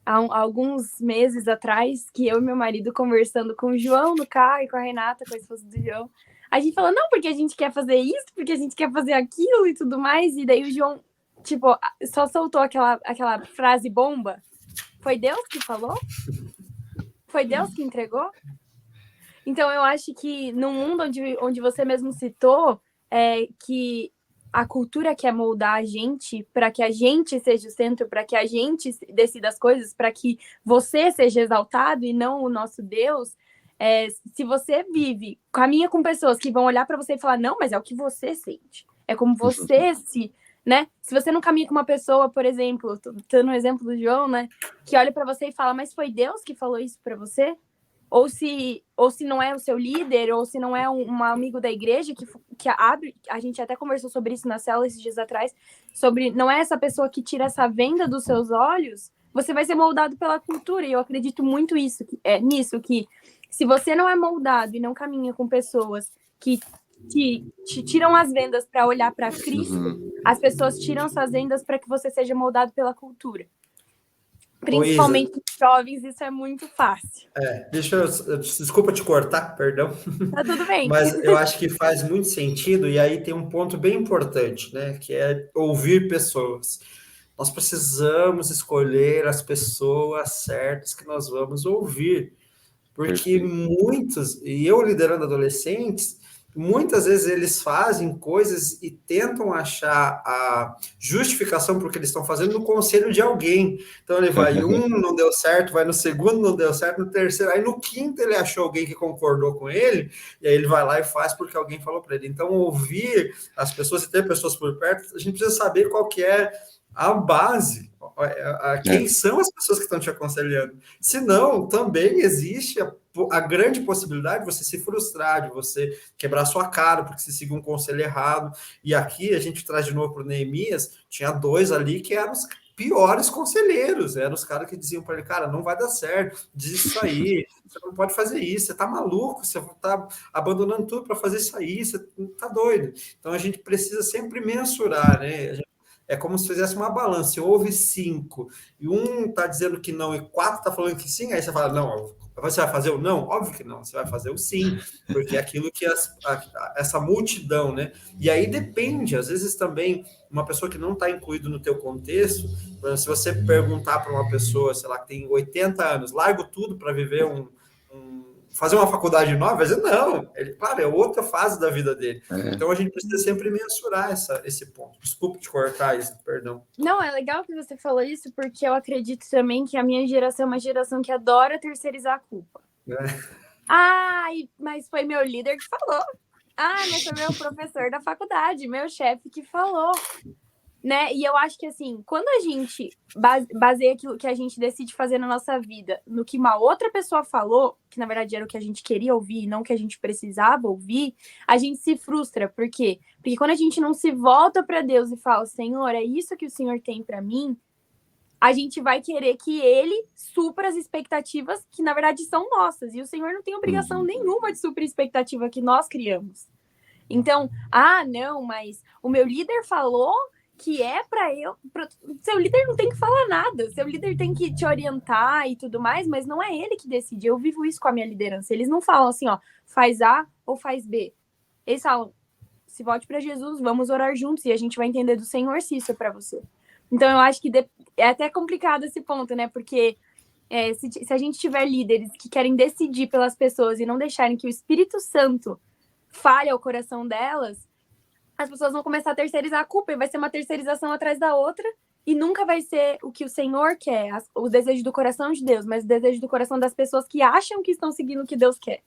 há alguns meses atrás, que eu e meu marido conversando com o João no carro e com a Renata, com a esposa do João, a gente falou, não, porque a gente quer fazer isso, porque a gente quer fazer aquilo e tudo mais, e daí o João, tipo, só soltou aquela frase bomba. Foi Deus que falou? Foi Deus que entregou? Então, eu acho que no mundo onde você mesmo citou, que a cultura quer moldar a gente para que a gente seja o centro, para que a gente decida as coisas, para que você seja exaltado e não o nosso Deus. Se você caminha com pessoas que vão olhar para você e falar, não, mas é o que você sente. É como você né? Se você não caminha com uma pessoa, por exemplo, tô dando um exemplo do João, né? Que olha para você e fala, mas foi Deus que falou isso para você? Ou se não é o seu líder, ou se não é um amigo da igreja que abre, a gente até conversou sobre isso na célula esses dias atrás, sobre não é essa pessoa que tira essa venda dos seus olhos, você vai ser moldado pela cultura, e eu acredito muito nisso, que se você não é moldado e não caminha com pessoas que te tiram as vendas para olhar para Cristo, as pessoas tiram suas vendas para que você seja moldado pela cultura. Principalmente jovens, isso é muito fácil. Desculpa te cortar, perdão. Tá tudo bem. Mas eu acho que faz muito sentido, e aí tem um ponto bem importante, né? Que é ouvir pessoas. Nós precisamos escolher as pessoas certas que nós vamos ouvir. Porque muitos, e eu liderando adolescentes, Muitas vezes eles fazem coisas e tentam achar a justificação para o que eles estão fazendo no conselho de alguém. Então ele vai, não deu certo, vai no segundo, não deu certo, no terceiro, aí no quinto ele achou alguém que concordou com ele, e aí ele vai lá e faz porque alguém falou para ele. Então ouvir as pessoas e ter pessoas por perto, a gente precisa saber qual que é a base, quem são as pessoas que estão te aconselhando. Senão, também existe a grande possibilidade de você se frustrar, de você quebrar sua cara porque você seguiu um conselho errado. E aqui a gente traz de novo para o Neemias, tinha 2 ali que eram os piores conselheiros, eram os caras que diziam para ele, cara, não vai dar certo, diz isso aí, você não pode fazer isso, você tá maluco, você tá abandonando tudo para fazer isso aí, você tá doido. Então a gente precisa sempre mensurar, né? É como se fizesse uma balança. Se houve 5 e um está dizendo que não e 4 está falando que sim, aí você fala, não, você vai fazer o não? Óbvio que não, você vai fazer o sim, porque é aquilo que essa multidão, né? E aí depende, às vezes também, uma pessoa que não está incluído no teu contexto, se você perguntar para uma pessoa, sei lá, que tem 80 anos, largo tudo para viver fazer uma faculdade nova, vai dizer, não, claro, é outra fase da vida dele. Então a gente precisa sempre mensurar esse ponto. Desculpa te cortar isso, perdão. Não, é legal que você falou isso, porque eu acredito também que a minha geração é uma geração que adora terceirizar a culpa. Mas foi meu líder que falou. Mas foi meu professor da faculdade, meu chefe que falou. Né? E eu acho que, assim, quando a gente baseia aquilo que a gente decide fazer na nossa vida no que uma outra pessoa falou, que na verdade era o que a gente queria ouvir, não o que a gente precisava ouvir, a gente se frustra. Por quê? Porque quando a gente não se volta para Deus e fala, Senhor, é isso que o Senhor tem para mim, a gente vai querer que Ele supra as expectativas que, na verdade, são nossas. E o Senhor não tem obrigação nenhuma de suprir a expectativa que nós criamos. Então, não, mas o meu líder falou que é para eu... Seu líder não tem que falar nada, seu líder tem que te orientar e tudo mais, mas não é ele que decide. Eu vivo isso com a minha liderança. Eles não falam assim, ó, faz A ou faz B. Eles falam, se volte para Jesus, vamos orar juntos e a gente vai entender do Senhor se isso é para você. Então, eu acho que é até complicado esse ponto, né? Porque se a gente tiver líderes que querem decidir pelas pessoas e não deixarem que o Espírito Santo fale ao coração delas, as pessoas vão começar a terceirizar a culpa e vai ser uma terceirização atrás da outra e nunca vai ser o que o Senhor quer, o desejo do coração de Deus, mas o desejo do coração das pessoas que acham que estão seguindo o que Deus quer.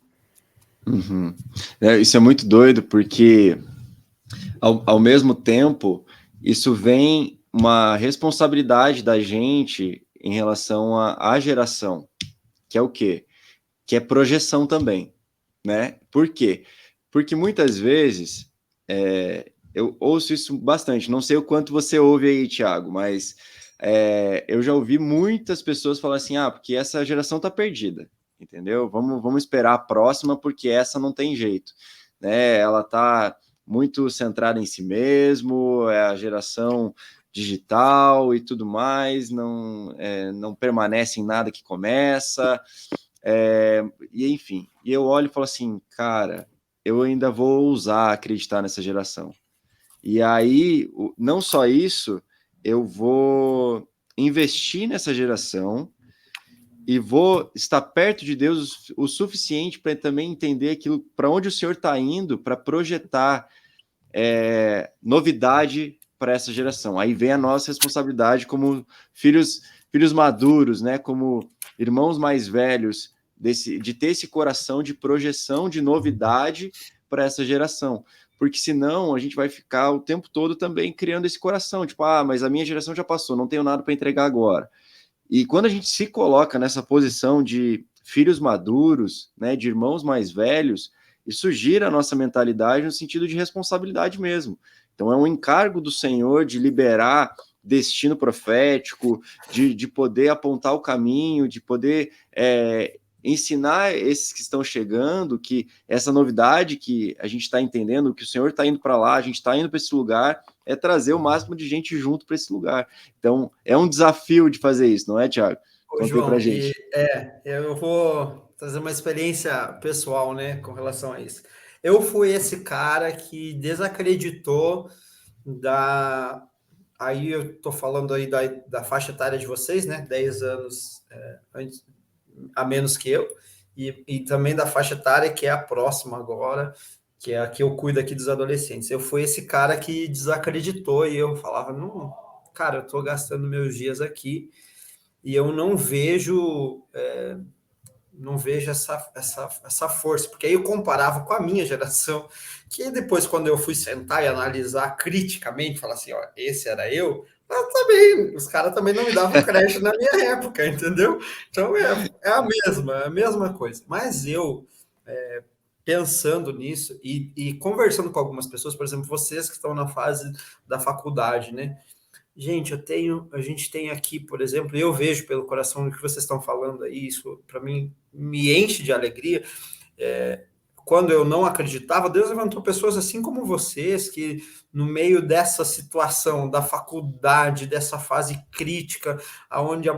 Isso é muito doido, porque ao mesmo tempo, isso vem uma responsabilidade da gente em relação à geração, que é o quê? Que é projeção também, né? Por quê? Porque muitas vezes eu ouço isso bastante, não sei o quanto você ouve aí, Thiago, mas eu já ouvi muitas pessoas falar assim, porque essa geração tá perdida, entendeu? Vamos esperar a próxima, porque essa não tem jeito, né? Ela tá muito centrada em si mesmo, é a geração digital e tudo mais, não permanece em nada que começa, e enfim, e eu olho e falo assim, cara, eu ainda vou ousar acreditar nessa geração. E aí, não só isso, eu vou investir nessa geração e vou estar perto de Deus o suficiente para também entender aquilo, para onde o Senhor está indo, para projetar novidade para essa geração. Aí vem a nossa responsabilidade como filhos maduros, né? Como irmãos mais velhos, de ter esse coração de projeção, de novidade para essa geração. Porque senão a gente vai ficar o tempo todo também criando esse coração, tipo, mas a minha geração já passou, não tenho nada para entregar agora. E quando a gente se coloca nessa posição de filhos maduros, né, de irmãos mais velhos, isso gira a nossa mentalidade no sentido de responsabilidade mesmo. Então é um encargo do Senhor de liberar destino profético, de poder apontar o caminho, de poder ensinar esses que estão chegando que essa novidade que a gente está entendendo, que o Senhor está indo para lá, a gente está indo para esse lugar, é trazer o máximo de gente junto para esse lugar. Então, é um desafio de fazer isso, não é, Thiago? João, pra gente. Eu vou trazer uma experiência pessoal, né, com relação a isso. Eu fui esse cara que desacreditou Aí eu tô falando aí da faixa etária de vocês, né, 10 anos a menos que eu, e também da faixa etária que é a próxima agora, que é a que eu cuido aqui dos adolescentes. Eu fui esse cara que desacreditou e eu falava, não, cara, eu estou gastando meus dias aqui e eu não vejo essa força, porque aí eu comparava com a minha geração, que depois, quando eu fui sentar e analisar criticamente, falar assim, ó, esse era eu também, os caras também não me davam crédito na minha época, entendeu? Então é a mesma coisa. Mas eu, pensando nisso e conversando com algumas pessoas, por exemplo, vocês que estão na fase da faculdade, né? Gente, a gente tem aqui, por exemplo, e eu vejo pelo coração do que vocês estão falando aí, isso para mim me enche de alegria. Quando eu não acreditava, Deus levantou pessoas assim como vocês, que no meio dessa situação da faculdade, dessa fase crítica, aonde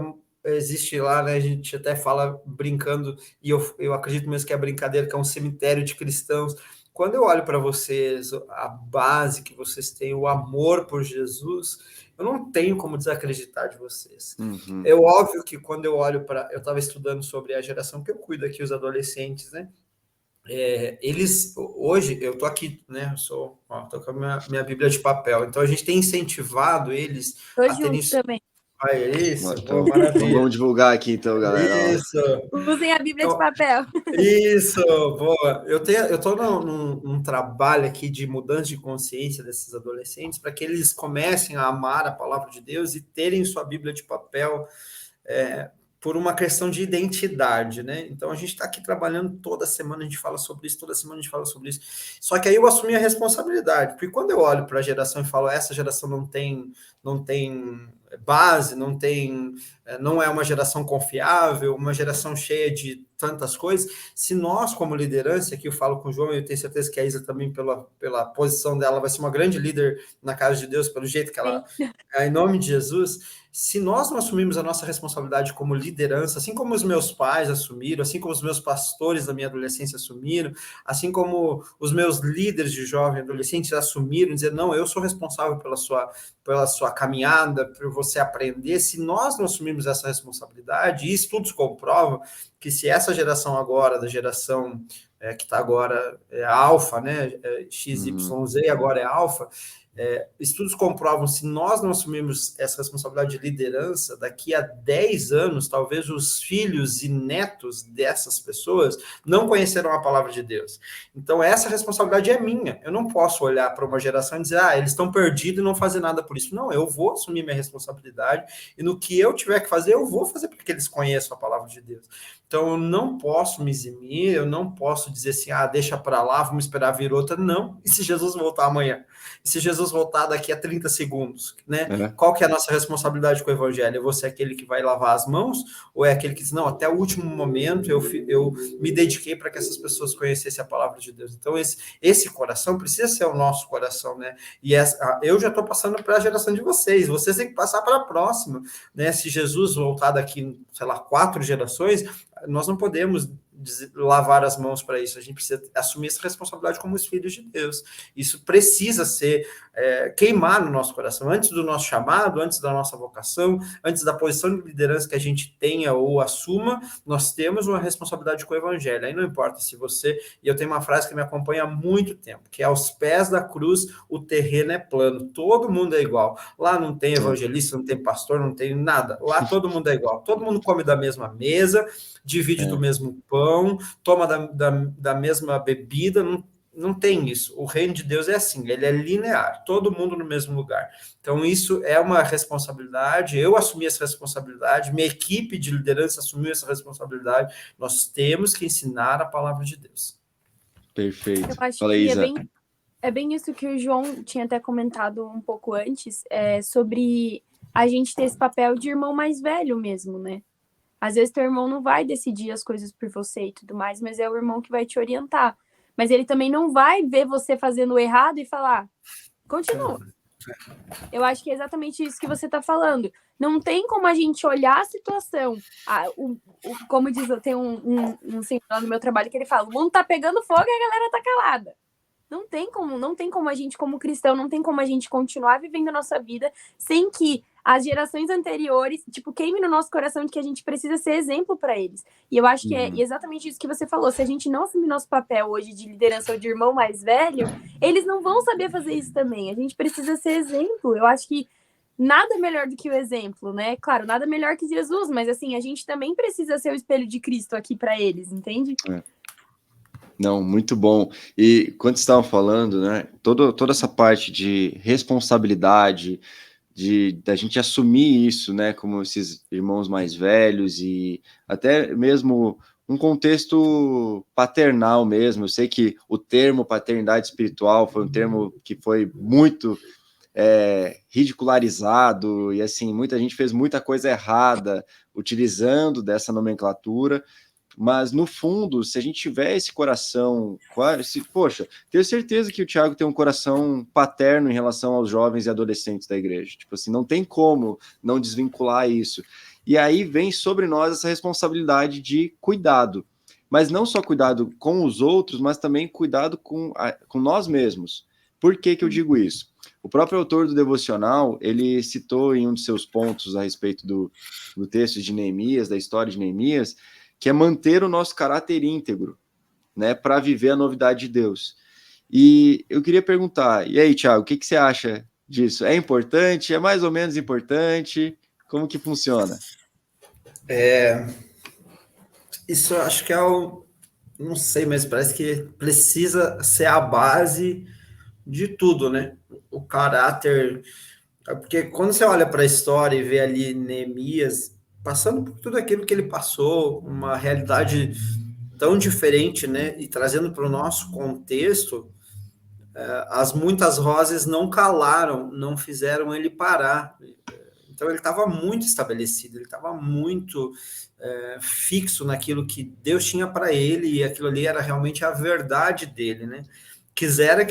existe lá, né, a gente até fala brincando, e eu acredito mesmo que é brincadeira, que é um cemitério de cristãos. Quando eu olho para vocês, a base que vocês têm, o amor por Jesus, eu não tenho como desacreditar de vocês. Uhum. É óbvio que quando eu olho para... Eu estava estudando sobre a geração que eu cuido aqui, os adolescentes, né? Eles, hoje, eu tô aqui, né? Tô com a minha Bíblia de papel. Então, a gente tem incentivado eles Tô a terem... junto também. Isso, Então, maravilha. vamos divulgar aqui, então, galera. Isso. Usem a Bíblia de papel. Isso, boa. Eu tô num trabalho aqui de mudança de consciência desses adolescentes para que eles comecem a amar a palavra de Deus e terem sua Bíblia de papel, por uma questão de identidade, né? Então a gente está aqui trabalhando toda semana, a gente fala sobre isso, toda semana a gente fala sobre isso. Só que aí eu assumi a responsabilidade, porque quando eu olho para a geração e falo, essa geração não tem base, não é uma geração confiável, uma geração cheia de tantas coisas. Se nós, como liderança, aqui eu falo com o João, eu tenho certeza que a Isa também, pela posição dela, vai ser uma grande líder na casa de Deus, pelo jeito que ela é, em nome de Jesus. Se nós não assumirmos a nossa responsabilidade como liderança, assim como os meus pais assumiram, assim como os meus pastores da minha adolescência assumiram, assim como os meus líderes de jovem e adolescente assumiram, dizer, não, eu sou responsável pela sua caminhada, por você aprender. Se nós não assumirmos essa responsabilidade, e estudos comprovam que se essa geração agora, da geração que está agora alfa, né, XYZ agora é alfa, estudos comprovam, se nós não assumirmos essa responsabilidade de liderança, daqui a 10 anos, talvez os filhos e netos dessas pessoas não conhecerão a palavra de Deus. Então, essa responsabilidade é minha. Eu não posso olhar para uma geração e dizer, eles estão perdidos e não fazer nada por isso. Não, eu vou assumir minha responsabilidade e no que eu tiver que fazer, eu vou fazer para que eles conheçam a palavra de Deus. Então, eu não posso me eximir, eu não posso dizer assim, deixa para lá, vamos esperar vir outra. Não. E se Jesus voltar amanhã? E se Jesus voltar daqui a 30 segundos, né? Qual que é a nossa responsabilidade com o evangelho? É você aquele que vai lavar as mãos? Ou é aquele que diz, não, até o último momento eu me dediquei para que essas pessoas conhecessem a palavra de Deus? Então, esse coração precisa ser o nosso coração, né? E eu já estou passando para a geração de vocês têm que passar para a próxima, né? Se Jesus voltar daqui, sei lá, 4 gerações, nós não podemos lavar as mãos para isso, a gente precisa assumir essa responsabilidade como os filhos de Deus. Isso precisa ser queimar no nosso coração, antes do nosso chamado, antes da nossa vocação, antes da posição de liderança que a gente tenha ou assuma, nós temos uma responsabilidade com o evangelho. Aí não importa se e eu tenho uma frase que me acompanha há muito tempo, que é aos pés da cruz o terreno é plano, todo mundo é igual. Lá não tem evangelista, não tem pastor, não tem nada. Lá todo mundo é igual, todo mundo come da mesma mesa, divide do mesmo pão, toma da mesma bebida, não tem isso. O reino de Deus é assim, ele é linear, todo mundo no mesmo lugar. Então, isso é uma responsabilidade, eu assumi essa responsabilidade, minha equipe de liderança assumiu essa responsabilidade, nós temos que ensinar a palavra de Deus. Perfeito. Eu acho Fala, que Isa. é bem isso que o João tinha até comentado um pouco antes, sobre a gente ter esse papel de irmão mais velho mesmo, né? Às vezes teu irmão não vai decidir as coisas por você e tudo mais, mas é o irmão que vai te orientar. Mas ele também não vai ver você fazendo o errado e falar, continua. Eu acho que é exatamente isso que você está falando. Não tem como a gente olhar a situação. Como diz, tem um senhor lá no meu trabalho que ele fala, o mundo tá pegando fogo e a galera tá calada. Não tem como a gente, como cristão, não tem como a gente continuar vivendo a nossa vida sem que as gerações anteriores, tipo, queime no nosso coração de que a gente precisa ser exemplo para eles. E eu acho que é exatamente isso que você falou. Se a gente não assumir nosso papel hoje de liderança ou de irmão mais velho, eles não vão saber fazer isso também. A gente precisa ser exemplo. Eu acho que nada melhor do que o exemplo, né? Claro, nada melhor que Jesus, mas assim, a gente também precisa ser o espelho de Cristo aqui para eles, entende? Não, muito bom. E quando vocês estavam falando, né, toda essa parte de responsabilidade, da gente assumir isso, né, como esses irmãos mais velhos e até mesmo um contexto paternal mesmo. Eu sei que o termo paternidade espiritual foi um termo que foi muito ridicularizado e assim, muita gente fez muita coisa errada utilizando dessa nomenclatura. Mas, no fundo, se a gente tiver esse coração, poxa, tenho certeza que o Thiago tem um coração paterno em relação aos jovens e adolescentes da igreja. Tipo assim, não tem como não desvincular isso. E aí vem sobre nós essa responsabilidade de cuidado. Mas não só cuidado com os outros, mas também cuidado com nós mesmos. Por que eu digo isso? O próprio autor do devocional, ele citou em um de seus pontos a respeito do texto de Neemias, da história de Neemias, que é manter o nosso caráter íntegro, né, para viver a novidade de Deus. E eu queria perguntar, e aí, Thiago, o que você acha disso? É importante? É mais ou menos importante? Como que funciona? Isso eu acho que não sei, mas parece que precisa ser a base de tudo, né? O caráter. Porque quando você olha para a história e vê ali Neemias passando por tudo aquilo que ele passou, uma realidade tão diferente, né? E trazendo para o nosso contexto, as muitas vozes não calaram, não fizeram ele parar. Então ele estava muito estabelecido, ele estava muito fixo naquilo que Deus tinha para ele, e aquilo ali era realmente a verdade dele, né? Quisera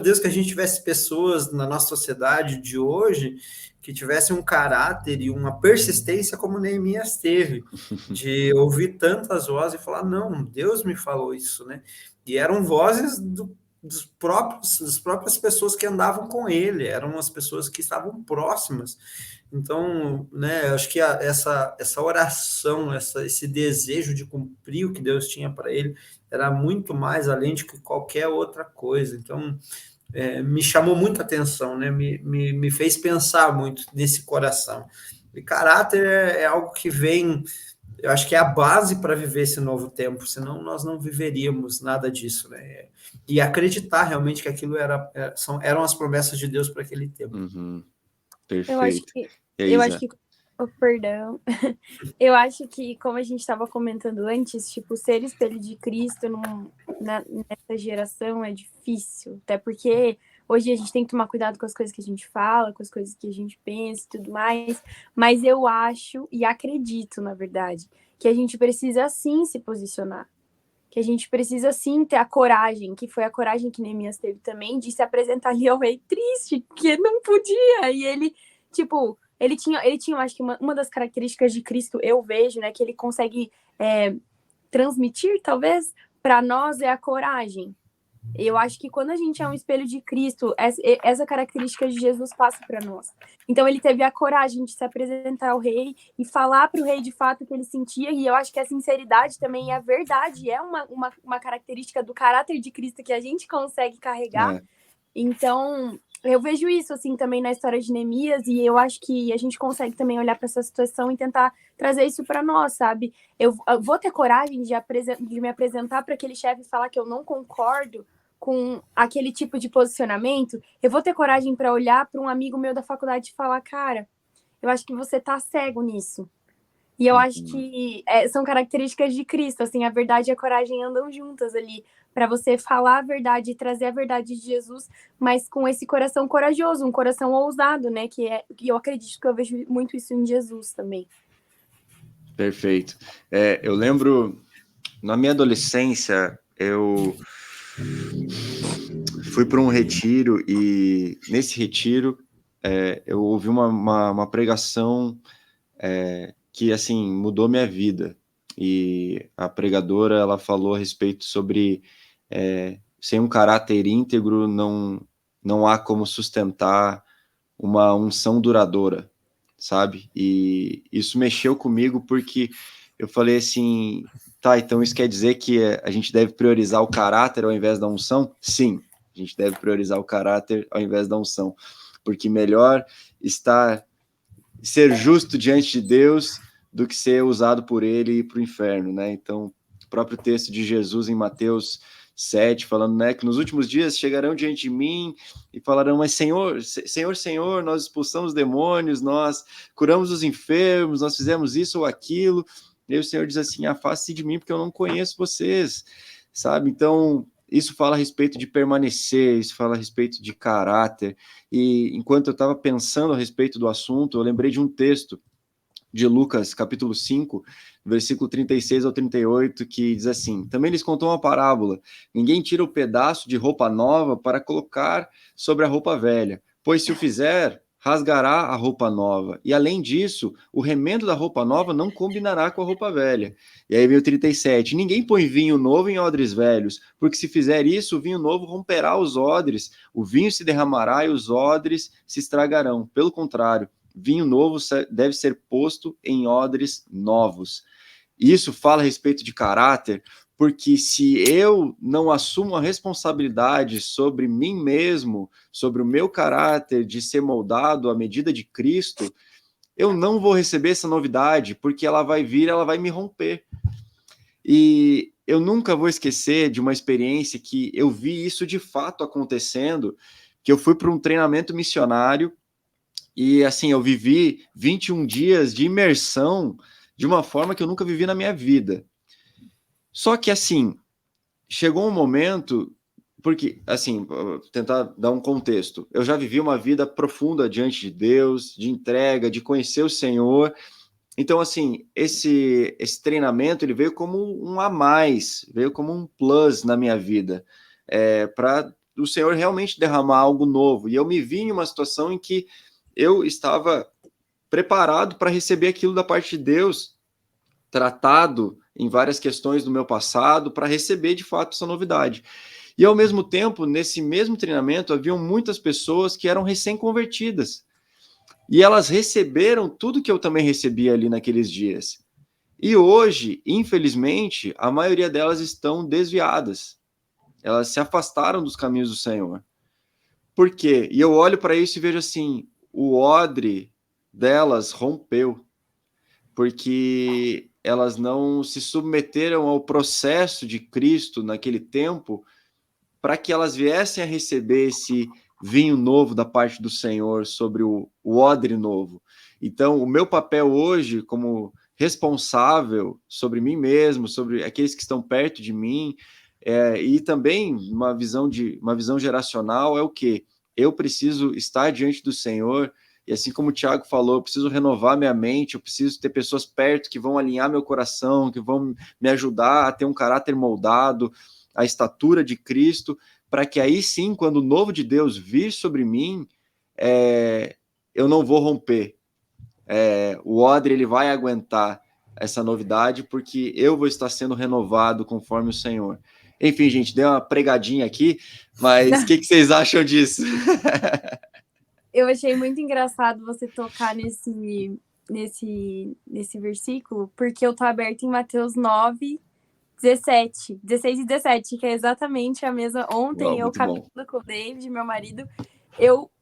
Deus que a gente tivesse pessoas na nossa sociedade de hoje que tivessem um caráter e uma persistência como Neemias teve, de ouvir tantas vozes e falar, não, Deus me falou isso, né? E eram vozes das próprias pessoas que andavam com ele, eram as pessoas que estavam próximas. Então, né, acho que essa oração, esse desejo de cumprir o que Deus tinha para ele, era muito mais além de que qualquer outra coisa. Então, me chamou muita atenção, né? Me fez pensar muito nesse coração. E caráter é algo que vem, eu acho que é a base para viver esse novo tempo, senão nós não viveríamos nada disso, né? E acreditar realmente que aquilo eram as promessas de Deus para aquele tempo. Perfeito. Eu acho que oh, perdão. Eu acho que, como a gente estava comentando antes, tipo, ser espelho de Cristo nessa geração é difícil. Até porque hoje a gente tem que tomar cuidado com as coisas que a gente fala, com as coisas que a gente pensa e tudo mais. Mas eu acho e acredito, na verdade, que a gente precisa sim se posicionar. Que a gente precisa sim ter a coragem, que foi a coragem que Neemias teve também, de se apresentar ali ao rei triste, que não podia. E ele, tipo, ele tinha, acho que uma das características de Cristo, eu vejo, né, que ele consegue transmitir, talvez, para nós é a coragem. Eu acho que quando a gente é um espelho de Cristo, essa característica de Jesus passa para nós. Então ele teve a coragem de se apresentar ao rei e falar para o rei de fato o que ele sentia, e eu acho que a sinceridade também, a verdade, é uma característica do caráter de Cristo que a gente consegue carregar. Então, eu vejo isso, assim, também na história de Neemias, e eu acho que a gente consegue também olhar para essa situação e tentar trazer isso para nós, sabe? Eu vou ter coragem de me apresentar para aquele chefe e falar que eu não concordo com aquele tipo de posicionamento. Eu vou ter coragem para olhar para um amigo meu da faculdade e falar, cara, eu acho que você tá cego nisso. E eu acho que são características de Cristo, assim, a verdade e a coragem andam juntas ali, para você falar a verdade e trazer a verdade de Jesus, mas com esse coração corajoso, um coração ousado, né, que eu acredito que eu vejo muito isso em Jesus também. Perfeito. Eu lembro, na minha adolescência, eu fui para um retiro, e nesse retiro eu ouvi uma pregação que, assim, mudou minha vida. E a pregadora, ela falou a respeito sobre sem um caráter íntegro não há como sustentar uma unção duradoura, sabe? E isso mexeu comigo porque eu falei assim, tá, então isso quer dizer que a gente deve priorizar o caráter ao invés da unção? Sim, a gente deve priorizar o caráter ao invés da unção, porque melhor ser justo diante de Deus do que ser usado por ele e ir para o inferno, né? Então, o próprio texto de Jesus em Mateus 7, falando, né, que nos últimos dias chegarão diante de mim e falarão, mas Senhor, Senhor, Senhor, nós expulsamos demônios, nós curamos os enfermos, nós fizemos isso ou aquilo, e aí o Senhor diz assim, afaste-se de mim porque eu não conheço vocês, sabe? Então, isso fala a respeito de permanecer, isso fala a respeito de caráter, e enquanto eu estava pensando a respeito do assunto, eu lembrei de um texto de Lucas, capítulo 5, versículo 36 ao 38, que diz assim, também lhes contou uma parábola, ninguém tira o pedaço de roupa nova para colocar sobre a roupa velha, pois se o fizer, rasgará a roupa nova, e além disso, o remendo da roupa nova não combinará com a roupa velha. E aí vem o 37, ninguém põe vinho novo em odres velhos, porque se fizer isso, o vinho novo romperá os odres, o vinho se derramará e os odres se estragarão. Pelo contrário, vinho novo deve ser posto em odres novos. Isso fala a respeito de caráter, porque se eu não assumo a responsabilidade sobre mim mesmo, sobre o meu caráter de ser moldado à medida de Cristo, eu não vou receber essa novidade, porque ela vai vir, ela vai me romper. E eu nunca vou esquecer de uma experiência que eu vi isso de fato acontecendo, que eu fui para um treinamento missionário, e assim, eu vivi 21 dias de imersão de uma forma que eu nunca vivi na minha vida. Só que assim, chegou um momento, porque assim, vou tentar dar um contexto. Eu já vivi uma vida profunda diante de Deus, de entrega, de conhecer o Senhor. Então, assim, esse treinamento, ele veio como um a mais, veio como um plus na minha vida, para o Senhor realmente derramar algo novo. E eu me vi em uma situação em que eu estava preparado para receber aquilo da parte de Deus, tratado em várias questões do meu passado, para receber de fato essa novidade. E ao mesmo tempo, nesse mesmo treinamento, haviam muitas pessoas que eram recém-convertidas. E elas receberam tudo que eu também recebi ali naqueles dias. E hoje, infelizmente, a maioria delas estão desviadas. Elas se afastaram dos caminhos do Senhor. Por quê? E eu olho para isso e vejo assim, o odre delas rompeu, porque elas não se submeteram ao processo de Cristo naquele tempo para que elas viessem a receber esse vinho novo da parte do Senhor sobre o odre novo. Então, o meu papel hoje como responsável sobre mim mesmo, sobre aqueles que estão perto de mim, e também uma visão geracional é o quê? Eu preciso estar diante do Senhor, e assim como o Thiago falou, eu preciso renovar minha mente, eu preciso ter pessoas perto que vão alinhar meu coração, que vão me ajudar a ter um caráter moldado, a estatura de Cristo, para que aí sim, quando o novo de Deus vir sobre mim, eu não vou romper. O odre, ele vai aguentar essa novidade, porque eu vou estar sendo renovado conforme o Senhor. Enfim, gente, dei uma pregadinha aqui, mas o que vocês acham disso? Eu achei muito engraçado você tocar nesse versículo, porque eu tô aberta em Mateus 9, 16 e 17, que é exatamente a mesma. Ontem eu caminhando com o David, meu marido,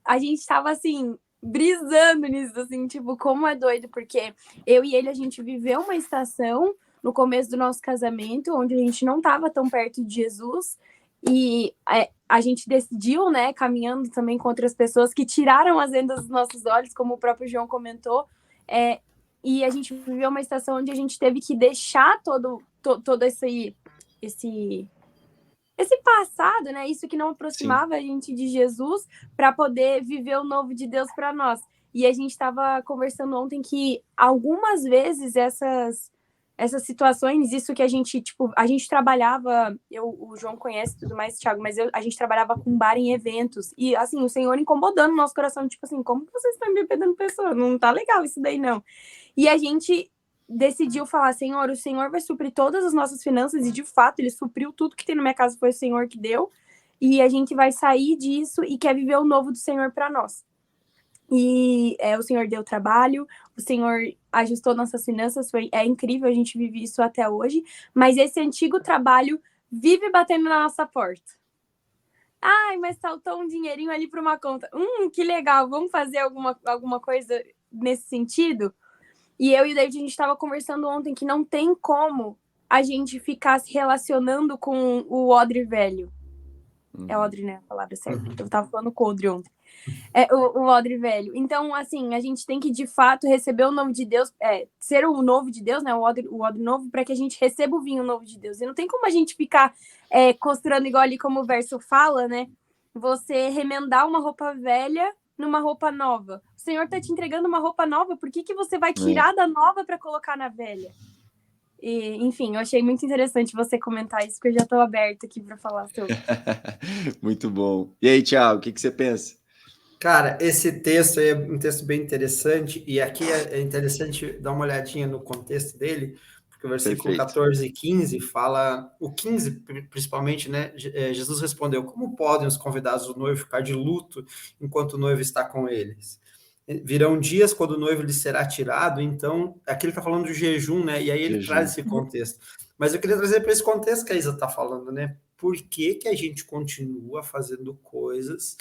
a gente tava assim, brisando nisso, assim, tipo, como é doido, porque eu e ele, a gente viveu uma estação no começo do nosso casamento, onde a gente não tava tão perto de Jesus, e a gente decidiu, né, caminhando também com outras pessoas que tiraram as vendas dos nossos olhos, como o próprio João comentou, e a gente viveu uma estação onde a gente teve que deixar todo esse passado, né? Isso que não aproximava Sim. a gente de Jesus, para poder viver o novo de Deus para nós. E a gente estava conversando ontem que algumas vezes essas situações, isso que a gente trabalhava, o João conhece tudo mais, Thiago, mas a gente trabalhava com bar em eventos, e assim, o Senhor incomodando o nosso coração, tipo assim, como que vocês estão embebedando pessoas? Não tá legal isso daí, não. E a gente decidiu falar, Senhor, o Senhor vai suprir todas as nossas finanças, e de fato, ele supriu tudo que tem na minha casa, foi o Senhor que deu, e a gente vai sair disso e quer viver o novo do Senhor para nós. E o Senhor deu trabalho, o Senhor ajustou nossas finanças, é incrível, a gente vive isso até hoje, mas esse antigo trabalho vive batendo na nossa porta. Ai, mas saltou um dinheirinho ali para uma conta. Que legal, vamos fazer alguma coisa nesse sentido? E eu e o David, a gente estava conversando ontem que não tem como a gente ficar se relacionando com o odre velho. É odre, né? A palavra certa. Eu tava falando codre ontem. O odre velho. Então, assim, a gente tem que, de fato, receber o novo de Deus, ser o novo de Deus, né? O odre novo, para que a gente receba o vinho novo de Deus. E não tem como a gente ficar costurando igual ali como o verso fala, né? Você remendar uma roupa velha numa roupa nova. O Senhor tá te entregando uma roupa nova, por que você vai tirar da nova para colocar na velha? E, enfim, eu achei muito interessante você comentar isso, porque eu já estou aberta aqui para falar sobre. Muito bom. E aí, Thiago, o que você pensa? Cara, esse texto é um texto bem interessante, e aqui é interessante dar uma olhadinha no contexto dele, porque o versículo Perfeito. 14 e 15 fala, o 15 principalmente, né? Jesus respondeu: como podem os convidados do noivo ficar de luto enquanto o noivo está com eles? Virão dias quando o noivo lhe será tirado, então, aqui ele está falando do jejum, né? E aí ele traz esse contexto. Mas eu queria trazer para esse contexto que a Isa está falando, né? Por que a gente continua fazendo coisas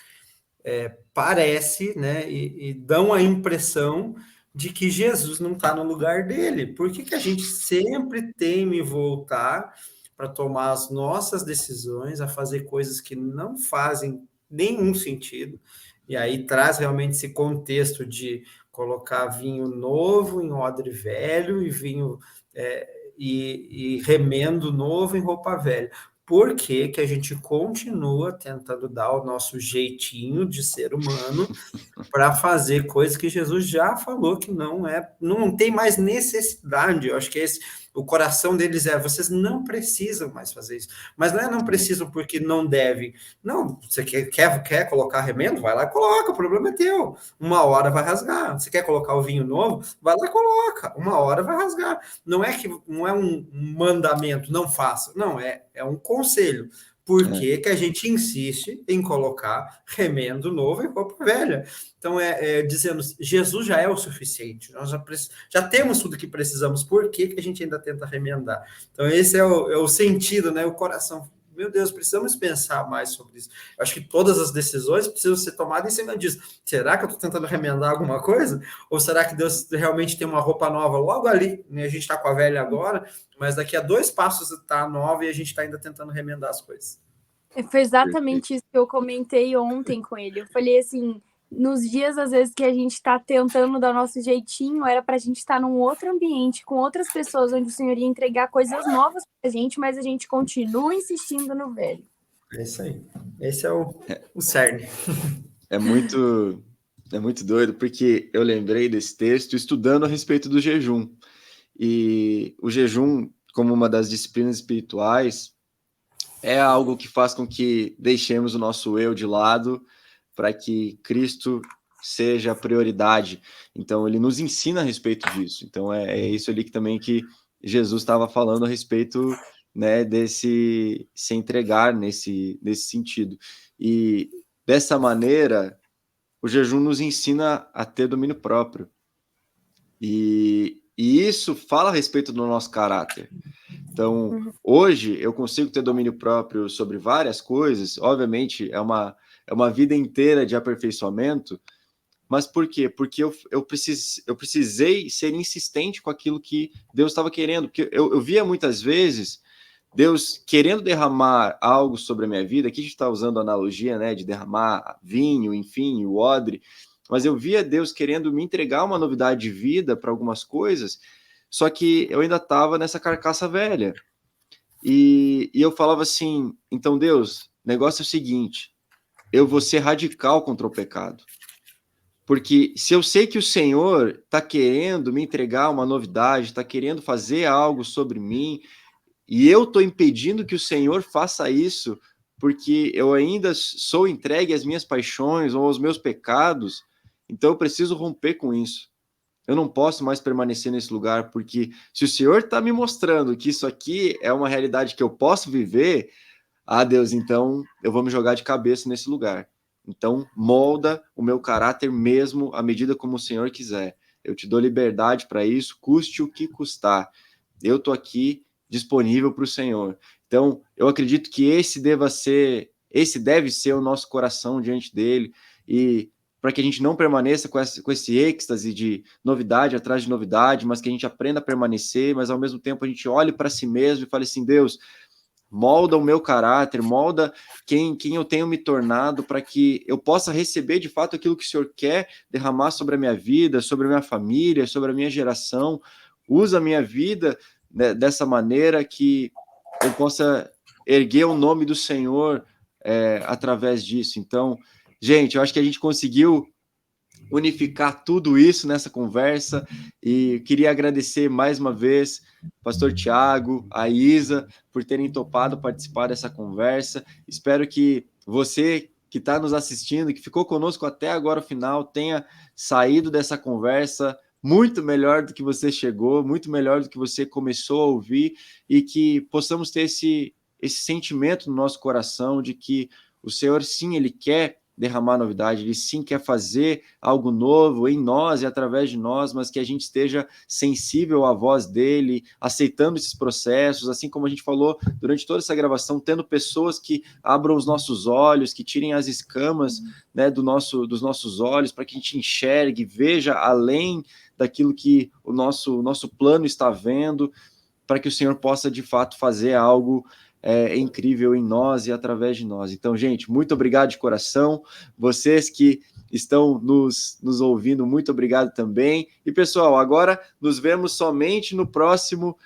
parece, né, e dão a impressão de que Jesus não está no lugar dele? Por que a gente sempre teme voltar para tomar as nossas decisões, a fazer coisas que não fazem nenhum sentido? E aí traz realmente esse contexto de colocar vinho novo em odre velho e vinho e remendo novo em roupa velha. Por que a gente continua tentando dar o nosso jeitinho de ser humano para fazer coisas que Jesus já falou que não tem mais necessidade? Eu acho que o coração deles vocês não precisam mais fazer isso. Mas não precisam porque não devem. Não, você quer colocar remendo? Vai lá e coloca, o problema é teu. Uma hora vai rasgar. Você quer colocar o vinho novo? Vai lá e coloca. Uma hora vai rasgar. Não é um mandamento, não faça. Não, é um conselho. Por que a gente insiste em colocar remendo novo em roupa velha? Então, dizendo, Jesus já é o suficiente, nós já temos tudo que precisamos, por que a gente ainda tenta remendar? Então, esse é o sentido, né? O coração. Meu Deus, precisamos pensar mais sobre isso. Eu acho que todas as decisões precisam ser tomadas em cima disso. Será que eu estou tentando remendar alguma coisa? Ou será que Deus realmente tem uma roupa nova logo ali? A gente está com a velha agora, mas daqui a 2 passos está nova e a gente está ainda tentando remendar as coisas. Foi exatamente isso que eu comentei ontem com ele. Eu falei assim, nos dias, às vezes, que a gente está tentando dar o nosso jeitinho, era para a gente estar num outro ambiente, com outras pessoas, onde o Senhor ia entregar coisas novas para a gente, mas a gente continua insistindo no velho. É isso aí. Esse é o cerne. É muito doido, porque eu lembrei desse texto estudando a respeito do jejum. E o jejum, como uma das disciplinas espirituais, é algo que faz com que deixemos o nosso eu de lado para que Cristo seja a prioridade. Então, ele nos ensina a respeito disso. Então, é isso ali que Jesus estava falando a respeito, né, desse se entregar nesse sentido. E, dessa maneira, o jejum nos ensina a ter domínio próprio. E isso fala a respeito do nosso caráter. Então, hoje, eu consigo ter domínio próprio sobre várias coisas. Obviamente, é uma vida inteira de aperfeiçoamento. Mas por quê? Porque eu precisei ser insistente com aquilo que Deus estava querendo. Porque eu via muitas vezes Deus querendo derramar algo sobre a minha vida. Aqui a gente está usando a analogia, né, de derramar vinho, enfim, o odre. Mas eu via Deus querendo me entregar uma novidade de vida para algumas coisas, só que eu ainda estava nessa carcaça velha. E eu falava assim, então Deus, o negócio é o seguinte, eu vou ser radical contra o pecado. Porque se eu sei que o Senhor está querendo me entregar uma novidade, está querendo fazer algo sobre mim, e eu estou impedindo que o Senhor faça isso, porque eu ainda sou entregue às minhas paixões ou aos meus pecados, então eu preciso romper com isso. Eu não posso mais permanecer nesse lugar, porque se o Senhor está me mostrando que isso aqui é uma realidade que eu posso viver, Deus, então eu vou me jogar de cabeça nesse lugar. Então, molda o meu caráter mesmo à medida como o Senhor quiser. Eu te dou liberdade para isso, custe o que custar. Eu estou aqui disponível para o Senhor. Então, eu acredito que esse deve ser o nosso coração diante dele, e para que a gente não permaneça com esse êxtase de novidade atrás de novidade, mas que a gente aprenda a permanecer, mas ao mesmo tempo a gente olhe para si mesmo e fale assim: Deus, molda o meu caráter, molda quem eu tenho me tornado, para que eu possa receber de fato aquilo que o Senhor quer derramar sobre a minha vida, sobre a minha família, sobre a minha geração. Usa a minha vida, né, dessa maneira que eu possa erguer o nome do Senhor através disso. Então, gente, eu acho que a gente conseguiu unificar tudo isso nessa conversa, e queria agradecer mais uma vez pastor Tiago, a Isa, por terem topado participar dessa conversa. Espero que você que está nos assistindo, que ficou conosco até agora o final, tenha saído dessa conversa muito melhor do que você chegou, muito melhor do que você começou a ouvir, e que possamos ter esse sentimento no nosso coração de que o Senhor, sim, Ele quer derramar novidade, Ele sim quer fazer algo novo em nós e através de nós, mas que a gente esteja sensível à voz dEle, aceitando esses processos, assim como a gente falou durante toda essa gravação, tendo pessoas que abram os nossos olhos, que tirem as escamas, né, dos nossos olhos, para que a gente enxergue, veja além daquilo que o nosso plano está vendo, para que o Senhor possa de fato fazer algo incrível em nós e através de nós. Então, gente, muito obrigado de coração. Vocês que estão nos ouvindo, muito obrigado também. E, pessoal, agora nos vemos somente no próximo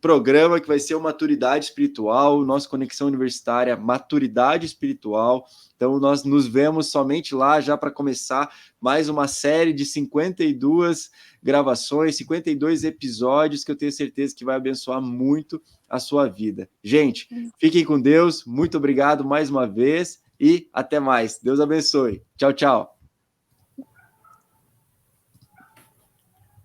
programa, que vai ser o Maturidade Espiritual, nossa Conexão Universitária Maturidade Espiritual. Então, nós nos vemos somente lá, já para começar mais uma série de 52 gravações, 52 episódios, que eu tenho certeza que vai abençoar muito a sua vida. Gente, fiquem com Deus, muito obrigado mais uma vez e até mais. Deus abençoe. Tchau, tchau.